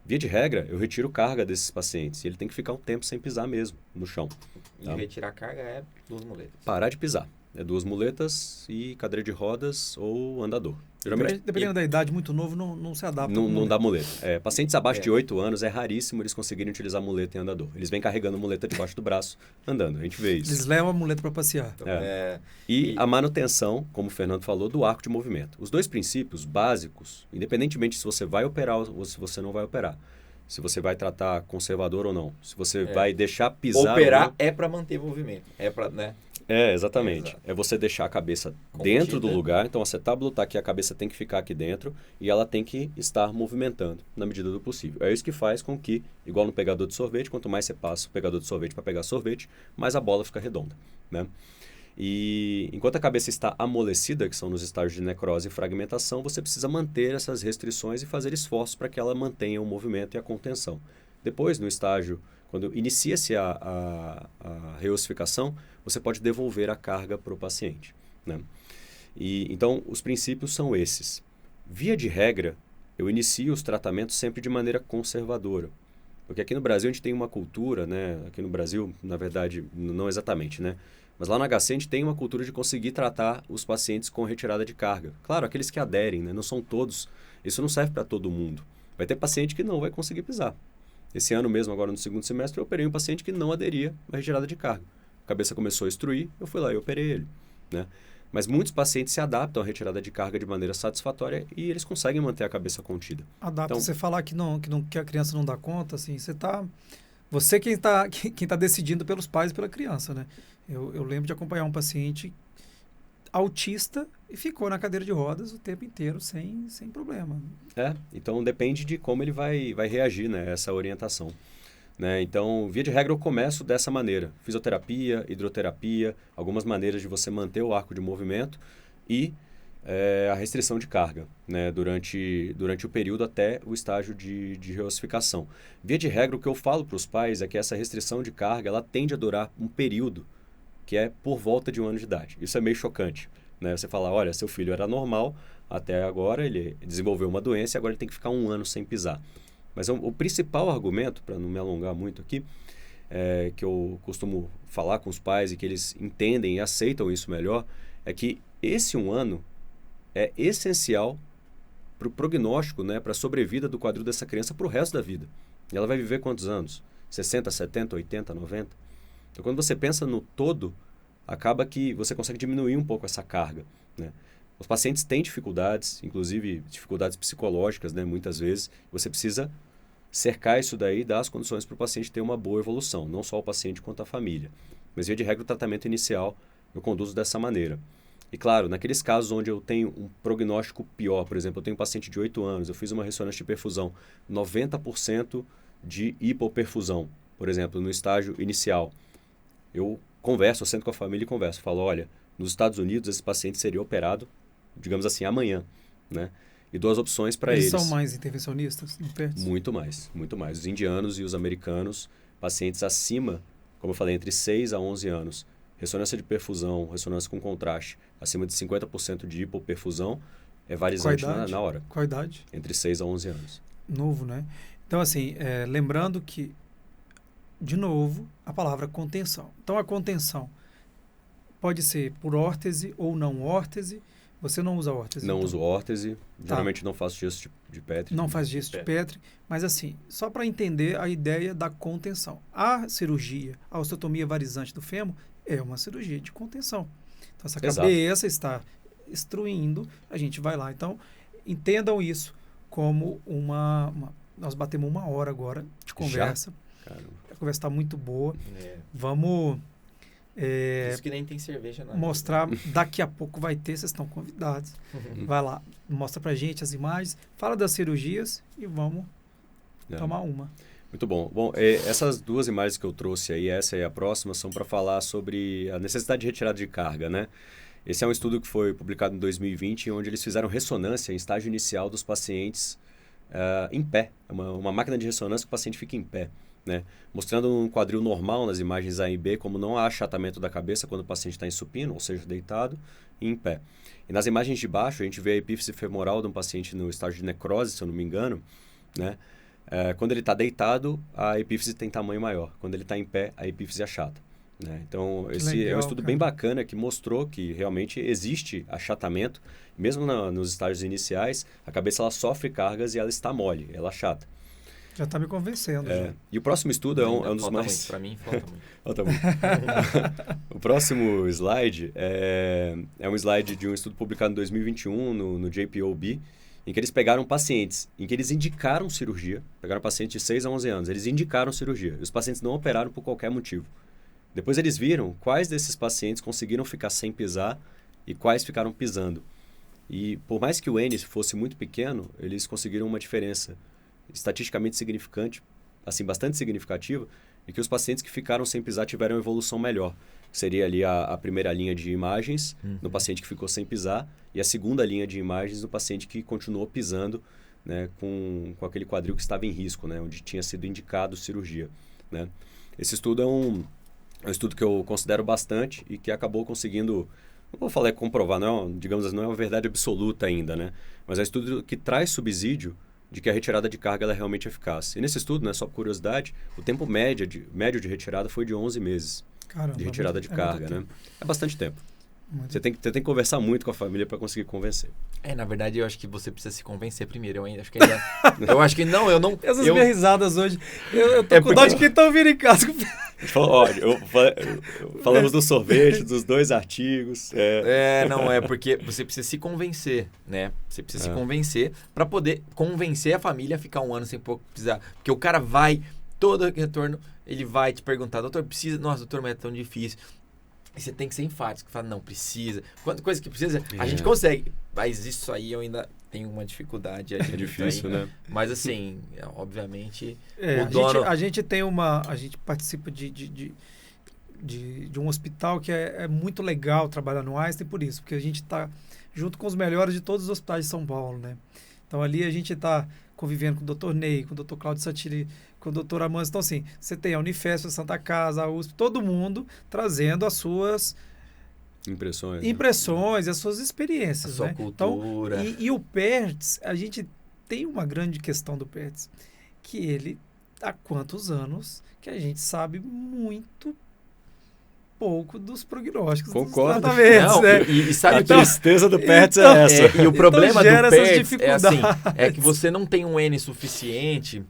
Via de regra, eu retiro carga desses pacientes e ele tem que ficar um tempo sem pisar mesmo no chão. E retirar carga é duas muletas. Parar de pisar. É 2 muletas e cadeira de rodas ou andador. Dependendo da idade, muito novo, não se adapta. Não dá muleta. Pacientes abaixo de 8 anos, é raríssimo eles conseguirem utilizar muleta em andador. Eles vêm carregando muleta debaixo do braço, andando. A gente vê isso. Eles levam a muleta para passear. E a manutenção, como o Fernando falou, do arco de movimento. Os 2 princípios básicos, independentemente se você vai operar ou se você não vai operar, se você vai tratar conservador ou não, se você vai deixar pisar... Operar é para manter movimento. É para, né? Exatamente. Exato. É você deixar a cabeça dentro do lugar. Então, a acetábulo está aqui, a cabeça tem que ficar aqui dentro e ela tem que estar movimentando na medida do possível. É isso que faz com que, igual no pegador de sorvete, quanto mais você passa o pegador de sorvete para pegar sorvete, mais a bola fica redonda, né? E enquanto a cabeça está amolecida, que são nos estágios de necrose e fragmentação, você precisa manter essas restrições e fazer esforços para que ela mantenha o movimento e a contenção. Depois, no estágio, quando inicia-se a reossificação, você pode devolver a carga para o paciente, né? Então, os princípios são esses. Via de regra, eu inicio os tratamentos sempre de maneira conservadora. Porque aqui no Brasil a gente tem uma cultura, né? Aqui no Brasil, na verdade, não exatamente, né? Mas lá no HC a gente tem uma cultura de conseguir tratar os pacientes com retirada de carga. Claro, aqueles que aderem, né? Não são todos. Isso não serve para todo mundo. Vai ter paciente que não vai conseguir pisar. Esse ano mesmo, agora no segundo semestre, eu operei um paciente que não aderia à retirada de carga. A cabeça começou a extruir, eu fui lá e operei ele, né? Mas muitos pacientes se adaptam à retirada de carga de maneira satisfatória e eles conseguem manter a cabeça contida. Adapta, então, você falar que a criança não dá conta, assim, você quem tá decidindo pelos pais e pela criança, né? Eu lembro de acompanhar um paciente autista e ficou na cadeira de rodas o tempo inteiro sem problema. Então depende de como ele vai reagir, né, a essa orientação. Né? Então, via de regra, eu começo dessa maneira. Fisioterapia, hidroterapia, algumas maneiras de você manter o arco de movimento e a restrição de carga, né? durante o período até o estágio de reossificação. Via de regra, o que eu falo para os pais é que essa restrição de carga ela tende a durar um período que é por volta de 1 ano de idade. Isso é meio chocante, né? Você fala, olha, seu filho era normal até agora, ele desenvolveu uma doença e agora ele tem que ficar 1 ano sem pisar. Mas o principal argumento, para não me alongar muito aqui, que eu costumo falar com os pais e que eles entendem e aceitam isso melhor, é que esse 1 ano é essencial para o prognóstico, né, para a sobrevida do quadril dessa criança para o resto da vida. E ela vai viver quantos anos? 60, 70, 80, 90? Então, quando você pensa no todo, acaba que você consegue diminuir um pouco essa carga, né? Os pacientes têm dificuldades, inclusive dificuldades psicológicas, né, muitas vezes. Você precisa cercar isso daí e dar as condições para o paciente ter uma boa evolução, não só o paciente quanto a família. Mas, via de regra, o tratamento inicial eu conduzo dessa maneira. E, claro, naqueles casos onde eu tenho um prognóstico pior, por exemplo, eu tenho um paciente de 8 anos, eu fiz uma ressonância de perfusão, 90% de hipoperfusão, por exemplo, no estágio inicial. Eu sento com a família e converso. Falo, olha, nos Estados Unidos esse paciente seria operado, digamos assim, amanhã, né? E 2 opções para eles. Eles são mais intervencionistas no PERTS? Muito mais. Os indianos e os americanos, pacientes acima, como eu falei, entre 6 a 11 anos. Ressonância de perfusão, ressonância com contraste, acima de 50% de hipoperfusão, é varizante na hora. Qual idade? Entre 6 a 11 anos. Novo, né? Então, assim, lembrando que, de novo, a palavra contenção. Então, a contenção pode ser por órtese ou não órtese. Você não usa órtese? Não então. uso órtese. Geralmente não faço gesso de Petri. Não faz gesso de Petri. Mas assim, só para entender a ideia da contenção. A cirurgia, a osteotomia varizante do fêmur é uma cirurgia de contenção. Então, essa cabeça está extruindo, a gente vai lá. Então, entendam isso como nós batemos 1 hora agora de conversa. A conversa está muito boa. Vamos... Isso que nem tem cerveja, não. Mostrar, daqui a pouco vai ter, vocês estão convidados. Vai lá, mostra pra gente as imagens, fala das cirurgias e vamos tomar uma. Muito bom. Bom, essas 2 imagens que eu trouxe aí, essa e a próxima, são para falar sobre a necessidade de retirada de carga, né? Esse é um estudo que foi publicado em 2020, onde eles fizeram ressonância em estágio inicial dos pacientes em pé. Uma máquina de ressonância que o paciente fica em pé. Né? Mostrando um quadril normal nas imagens A e B, como não há achatamento da cabeça quando o paciente está em supino, ou seja, deitado e em pé. E nas imagens de baixo, a gente vê a epífise femoral de um paciente no estágio de necrose, se eu não me engano. Né? Quando ele está deitado, a epífise tem tamanho maior. Quando ele está em pé, a epífise achata. né? Então, Que esse é um legal, estudo cara. bem bacana que mostrou que realmente existe achatamento. Mesmo nos estágios iniciais, a cabeça ela sofre cargas e ela está mole, ela é chata. Já está me convencendo. Já. E o próximo estudo é um dos Falta mais... muito, pra mim, falta muito. Falta muito. O próximo slide é um slide de um estudo publicado em 2021 no JPOB, em que eles pegaram pacientes, em que eles indicaram cirurgia, pegaram pacientes de 6 a 11 anos, eles indicaram cirurgia, e os pacientes não operaram por qualquer motivo. Depois eles viram quais desses pacientes conseguiram ficar sem pisar e quais ficaram pisando. E por mais que o N fosse muito pequeno, eles conseguiram uma diferença estatisticamente significante, assim, bastante significativa, e que os pacientes que ficaram sem pisar tiveram uma evolução melhor. Seria ali a primeira linha de imagens no paciente que ficou sem pisar e a segunda linha de imagens no paciente que continuou pisando, né, com aquele quadril que estava em risco, né, onde tinha sido indicado cirurgia, né. Esse estudo é um estudo que eu considero bastante e que acabou conseguindo, não vou falar comprovar, digamos assim, não é uma verdade absoluta ainda, né, mas é um estudo que traz subsídio de que a retirada de carga ela é realmente eficaz. E nesse estudo, né, só por curiosidade, o tempo médio de retirada foi de 11 meses. Caramba, De retirada de carga, né? É bastante tempo. Você tem que conversar muito com a família para conseguir convencer. Na verdade, eu acho que você precisa se convencer primeiro. Eu ainda acho que ainda... eu acho que não, eu não... Essas minhas risadas hoje, eu tô com porque- dó de quem está ouvindo em casa. A gente falou, falamos do sorvete, dos 2 artigos. Não, é porque você precisa se convencer, né? Você precisa se convencer para poder convencer a família a ficar um ano sem precisar. Porque o cara vai, todo retorno, ele vai te perguntar, doutor, precisa? Nossa, doutor, mas é tão difícil. E você tem que ser enfático, fala, não, precisa. Quanta coisa que precisa, a gente consegue. Mas isso aí eu ainda tenho uma dificuldade. É difícil, né? Mas assim, obviamente, É, o dono... a gente tem a gente participa de um hospital que é muito legal trabalhar no Einstein por isso, porque a gente está junto com os melhores de todos os hospitais de São Paulo, né? Então ali a gente está convivendo com o Dr. Ney, com o Dr. Cláudio Satiri, com o Dr. Amâncio. Então assim, você tem a Unifesp, a Santa Casa, a USP, todo mundo trazendo as suas impressões e as suas experiências, A sua né? cultura. Então, e o PERTS, a gente tem uma grande questão do PERTS, que ele, há quantos anos que a gente sabe muito pouco dos prognósticos Concordo. dos tratamentos, Não, né? e sabe A que tristeza do PERTS então, é essa. e o problema gera do essas PERTS é assim, dificuldades. é que você não tem um N suficiente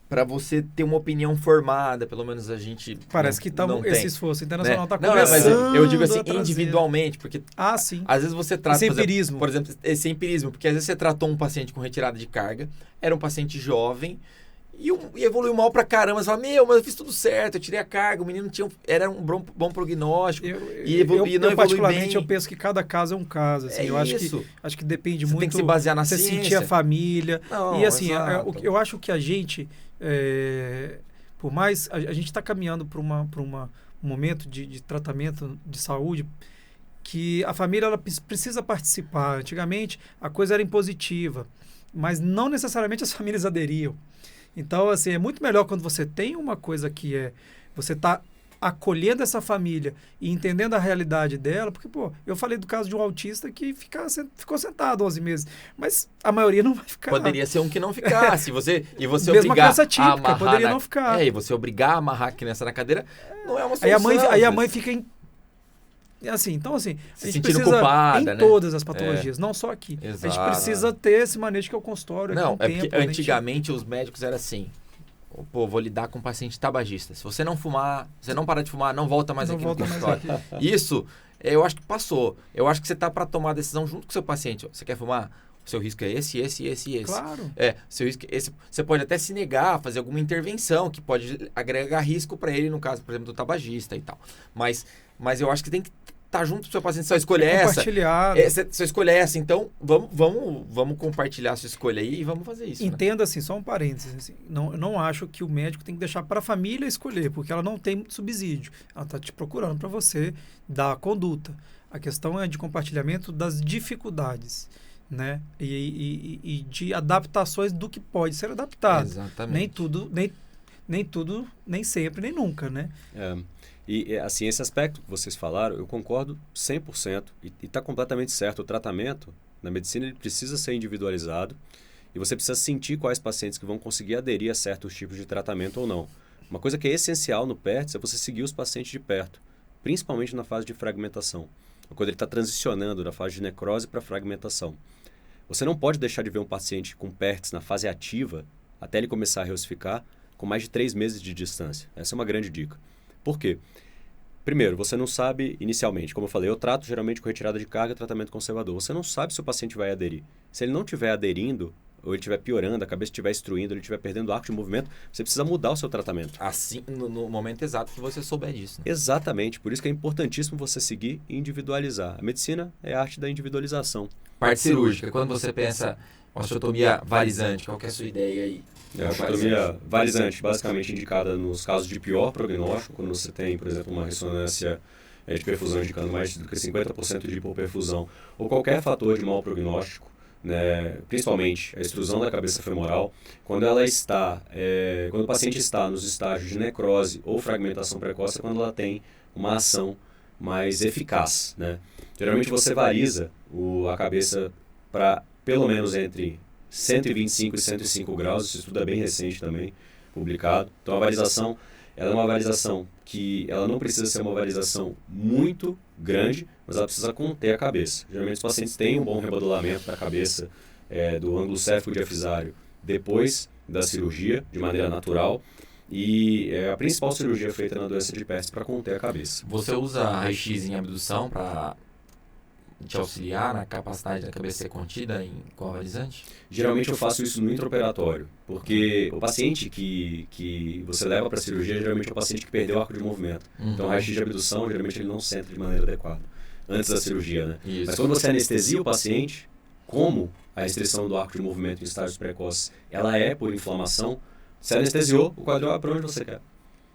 para você ter uma opinião formada, pelo menos a gente Parece que não tem, esse esforço internacional está Não, mas começando eu digo assim, a trazer. individualmente, porque Sim. às vezes você trata... Esse empirismo. Por exemplo, esse empirismo, porque às vezes você tratou um paciente com retirada de carga, era um paciente jovem, e evoluiu mal pra caramba. Você fala, mas eu fiz tudo certo, eu tirei a carga, o menino era um bom prognóstico. E não evolui particularmente, bem. eu penso que cada caso é um caso. Assim, eu acho que depende Você muito... tem que se basear na você ciência. sentir a família. Não, E assim, exato. eu acho que a gente, por mais... A gente está caminhando para um momento de tratamento de saúde que a família ela precisa participar. Antigamente, a coisa era impositiva, mas não necessariamente as famílias aderiam. Então, assim, é muito melhor quando você tem uma coisa que você está acolhendo essa família e entendendo a realidade dela, porque, eu falei do caso de um autista que ficou sentado 11 meses, mas a maioria não vai ficar. Poderia ser um que não ficasse. E você Mesma obrigar coisa típica, a amarrar poderia não ficar. E você obrigar a amarrar a criança na cadeira não é uma solução. Aí a mãe fica assim, então assim, Se a gente sentindo culpada, culpada, em né? todas as patologias, não só aqui. Exato. A gente precisa ter esse manejo que é o consultório. Não, aqui porque antigamente os médicos eram assim, vou lidar com um paciente tabagista. Se você não fumar, você não parar de fumar, não volta mais aqui no consultório. Isso, eu acho que passou. Eu acho que você tá para tomar a decisão junto com o seu paciente. Você quer fumar? O seu risco é esse. Claro. Seu risco é esse. Você pode até se negar a fazer alguma intervenção que pode agregar risco para ele, no caso, por exemplo, do tabagista e tal. Mas eu acho que tem que estar junto com o seu paciente. Sua escolha é essa. Sua escolha é essa. Então, vamos compartilhar a sua escolha aí e vamos fazer isso. Entenda assim, só um parênteses. Assim, eu não acho que o médico tem que deixar para a família escolher, porque ela não tem subsídio. Ela está te procurando para você dar a conduta. A questão é de compartilhamento das dificuldades, né? E de adaptações do que pode ser adaptado. Exatamente. Nem tudo, nem sempre, nem nunca, né? E assim, esse aspecto que vocês falaram, eu concordo 100%. E está completamente certo. O tratamento na medicina ele precisa ser individualizado e você precisa sentir quais pacientes que vão conseguir aderir a certos tipos de tratamento ou não. Uma coisa que é essencial no PERTS é você seguir os pacientes de perto. principalmente na fase de fragmentação, quando ele está transicionando da fase de necrose para fragmentação. Você não pode deixar de ver um paciente com PERTS na fase ativa até ele começar a reossificar com mais de 3 meses de distância. Essa é uma grande dica. Por quê? Primeiro, você não sabe inicialmente, como eu falei, eu trato geralmente com retirada de carga e tratamento conservador. Você não sabe se o paciente vai aderir. Se ele não estiver aderindo, ou ele estiver piorando, a cabeça estiver instruindo, ele estiver perdendo o arco de movimento, você precisa mudar o seu tratamento. Assim, no momento exato que você souber disso. Né? Exatamente, por isso que é importantíssimo você seguir e individualizar. A medicina é a arte da individualização. Parte cirúrgica, quando você pensa osteotomia varizante, qual que é a sua ideia aí? A osteotomia varizante, basicamente indicada nos casos de pior prognóstico, quando você tem, por exemplo, uma ressonância de perfusão indicando mais do que 50% de hipoperfusão, ou qualquer fator de mau prognóstico, né, principalmente a extrusão da cabeça femoral, quando o paciente está nos estágios de necrose ou fragmentação precoce, é quando ela tem uma ação mais eficaz. Né? Geralmente você variza a cabeça para pelo menos entre 125 e 105 graus, esse estudo é bem recente também, publicado. Então a varização, ela é uma varização que ela não precisa ser uma varização muito grande, mas ela precisa conter a cabeça. Geralmente os pacientes têm um bom remodelamento da cabeça, do ângulo céfico diafisário, depois da cirurgia, de maneira natural, e é a principal cirurgia feita na doença de PERTS para conter a cabeça. Você usa raio-x em abdução para te auxiliar na capacidade da cabeça ser contida com a varizante? Geralmente eu faço isso no intraoperatório, porque o paciente que você leva para a cirurgia geralmente é o paciente que perdeu o arco de movimento. Então o raio-x de abdução geralmente ele não centra de maneira adequada antes da cirurgia, né? Isso. Mas quando você anestesia o paciente, como a restrição do arco de movimento em estágios precoces ela é por inflamação, você anestesiou, o quadril vai para onde você quer.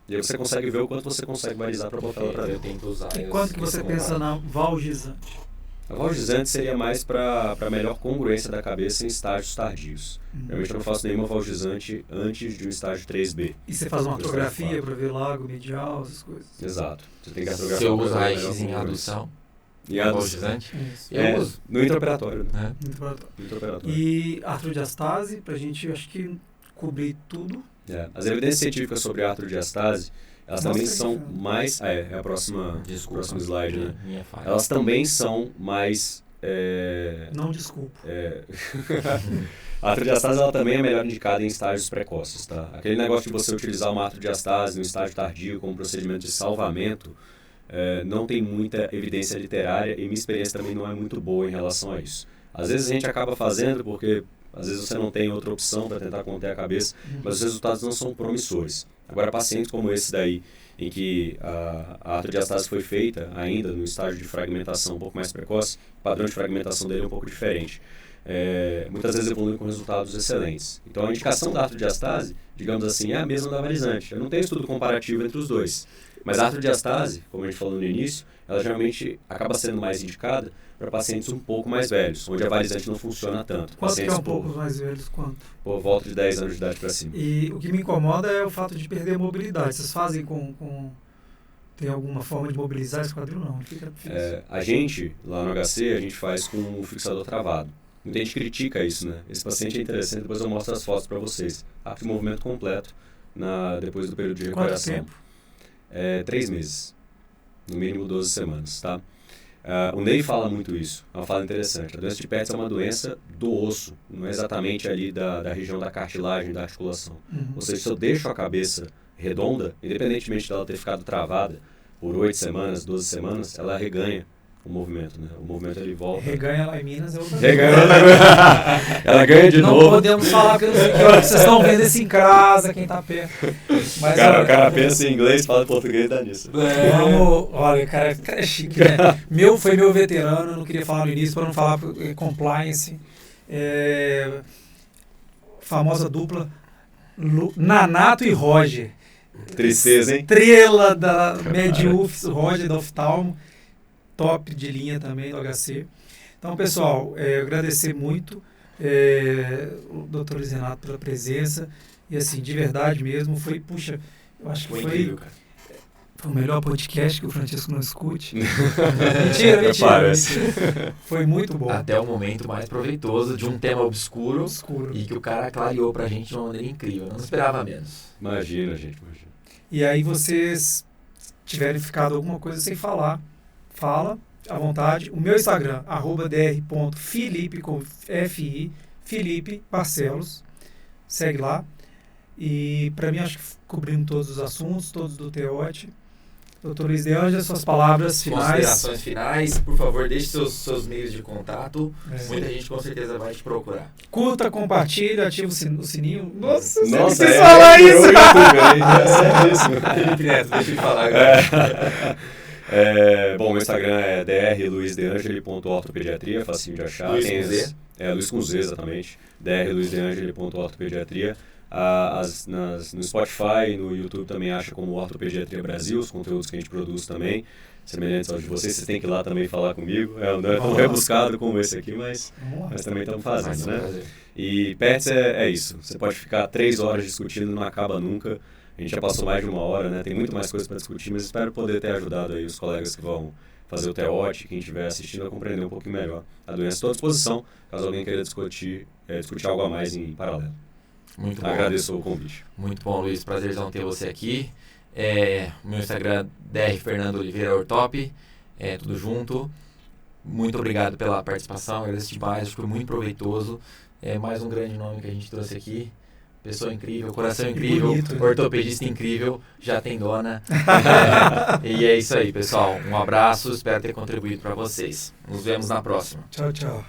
E aí você consegue ver o quanto você consegue varizar para botar ela para dentro. E quanto que você pensa na valgizante? A valgizante seria mais para melhor congruência da cabeça em estágios tardios. Realmente eu não faço nenhuma valgizante antes de um estágio 3B. E você faz uma artrografia para ver lago medial, essas coisas? Exato. Você tem que artrografar. Você usa raio-x em adução? E valgizante? Eu uso. No intraoperatório. Né? No intraoperatório. E artrodiastase, para a gente, acho que cobrir tudo. As evidências científicas sobre a artrodiastase, elas também são mais... é a próxima slide, né? Elas também são mais... Não desculpo. A artrodiastase ela também é melhor indicada em estágios precoces, tá? Aquele negócio de você utilizar uma artrodiastase no estágio tardio como procedimento de salvamento, não tem muita evidência literária e minha experiência também não é muito boa em relação a isso. Às vezes a gente acaba fazendo porque... Às vezes você não tem outra opção para tentar conter a cabeça, mas os resultados não são promissores. Agora, pacientes como esse daí, em que a artrodiastase foi feita ainda no estágio de fragmentação um pouco mais precoce, o padrão de fragmentação dele é um pouco diferente. Muitas vezes evoluem com resultados excelentes. Então, a indicação da artrodiastase, digamos assim, é a mesma da varizante. Eu não tenho estudo comparativo entre os dois. Mas a artrodiastase, como a gente falou no início, ela geralmente acaba sendo mais indicada para pacientes um pouco mais velhos, onde a varizante não funciona tanto. Quanto que é um pouco mais velhos? Quanto? Por volta de 10 anos de idade para cima. E o que me incomoda é o fato de perder a mobilidade. Vocês fazem tem alguma forma de mobilizar esse quadril? Não, fica difícil. A gente, lá no HC, a gente faz com o fixador travado. Muita gente critica isso, né? Esse paciente é interessante, depois eu mostro as fotos para vocês. Arco de movimento completo depois do período de recuperação. Quanto tempo? 3 meses. No mínimo 12 semanas, tá? O Ney fala muito isso, é uma fala interessante. A doença de PERTS é uma doença do osso, não é exatamente ali da região da cartilagem, da articulação. Ou seja, se eu deixo a cabeça redonda, independentemente dela ter ficado travada por 8 semanas, 12 semanas, ela reganha o movimento, né? O movimento ele volta. Reganha lá em Minas é outra Reganha ela ganha de novo. Não podemos falar que vocês estão vendo isso em casa, quem tá perto. Mas, o cara pensa em inglês, fala português e dá nisso. Olha, cara é chique, né? Foi meu veterano, não queria falar no início para não falar compliance. Famosa dupla Nanato e Roger. Tristeza, hein? Estrela da Mediuf, Roger da Oftalmo. Top de linha também do HC. Então, pessoal, eu agradecer muito o Dr. Luiz Renato pela presença. E assim, de verdade mesmo, eu acho que foi incrível, cara. Foi o melhor podcast que o Francisco não escute. Mentira. Foi muito bom. Até o momento mais proveitoso de um tema obscuro. E que o cara clareou pra gente de uma maneira incrível. Eu não esperava menos. Imagina, gente. E aí vocês tiverem ficado alguma coisa sem falar, fala à vontade. O meu Instagram, @dr.filipe, com F-I, Felipe Barcelos. Segue lá. E para mim, acho que cobrindo todos os assuntos, todos do Teote. Doutor Luiz de Ângela, suas palavras finais. Considerações finais, por favor, deixe seus meios de contato. Muita gente com certeza vai te procurar. Curta, compartilha, ativa o sininho. Nossa, Nossa, eu preciso falar isso! Felipe Neto, deixa eu falar agora. Bom, meu Instagram é drluisdeangeli.ortopediatria, facinho de achar. Luiz com Z? Luiz com Z, exatamente. drluisdeangeli.ortopediatria. No Spotify, no YouTube também acha como Ortopediatria Brasil, os conteúdos que a gente produz também, semelhantes aos de vocês. Vocês têm que ir lá também falar comigo. Não é tão rebuscado como esse aqui, mas também estamos fazendo, né? E PETS é isso. Você pode ficar 3 horas discutindo, não acaba nunca. A gente já passou mais de 1 hora, né? Tem muito mais coisas para discutir, mas espero poder ter ajudado aí os colegas que vão fazer o TEOT, quem estiver assistindo, a compreender um pouquinho melhor a doença. Estou à disposição, caso alguém queira discutir algo a mais em paralelo. Muito bom. Agradeço o convite. Muito bom, Luiz. Prazerzão ter você aqui. Meu Instagram é drfernandooliveiraortop. Tudo junto. Muito obrigado pela participação. Agradeço demais. Acho que foi muito proveitoso. Mais um grande nome que a gente trouxe aqui. Pessoa incrível, coração incrível, bonito, né? Ortopedista incrível, já tem dona. E é isso aí, pessoal. Um abraço. Espero ter contribuído para vocês. Nos vemos na próxima. Tchau, tchau.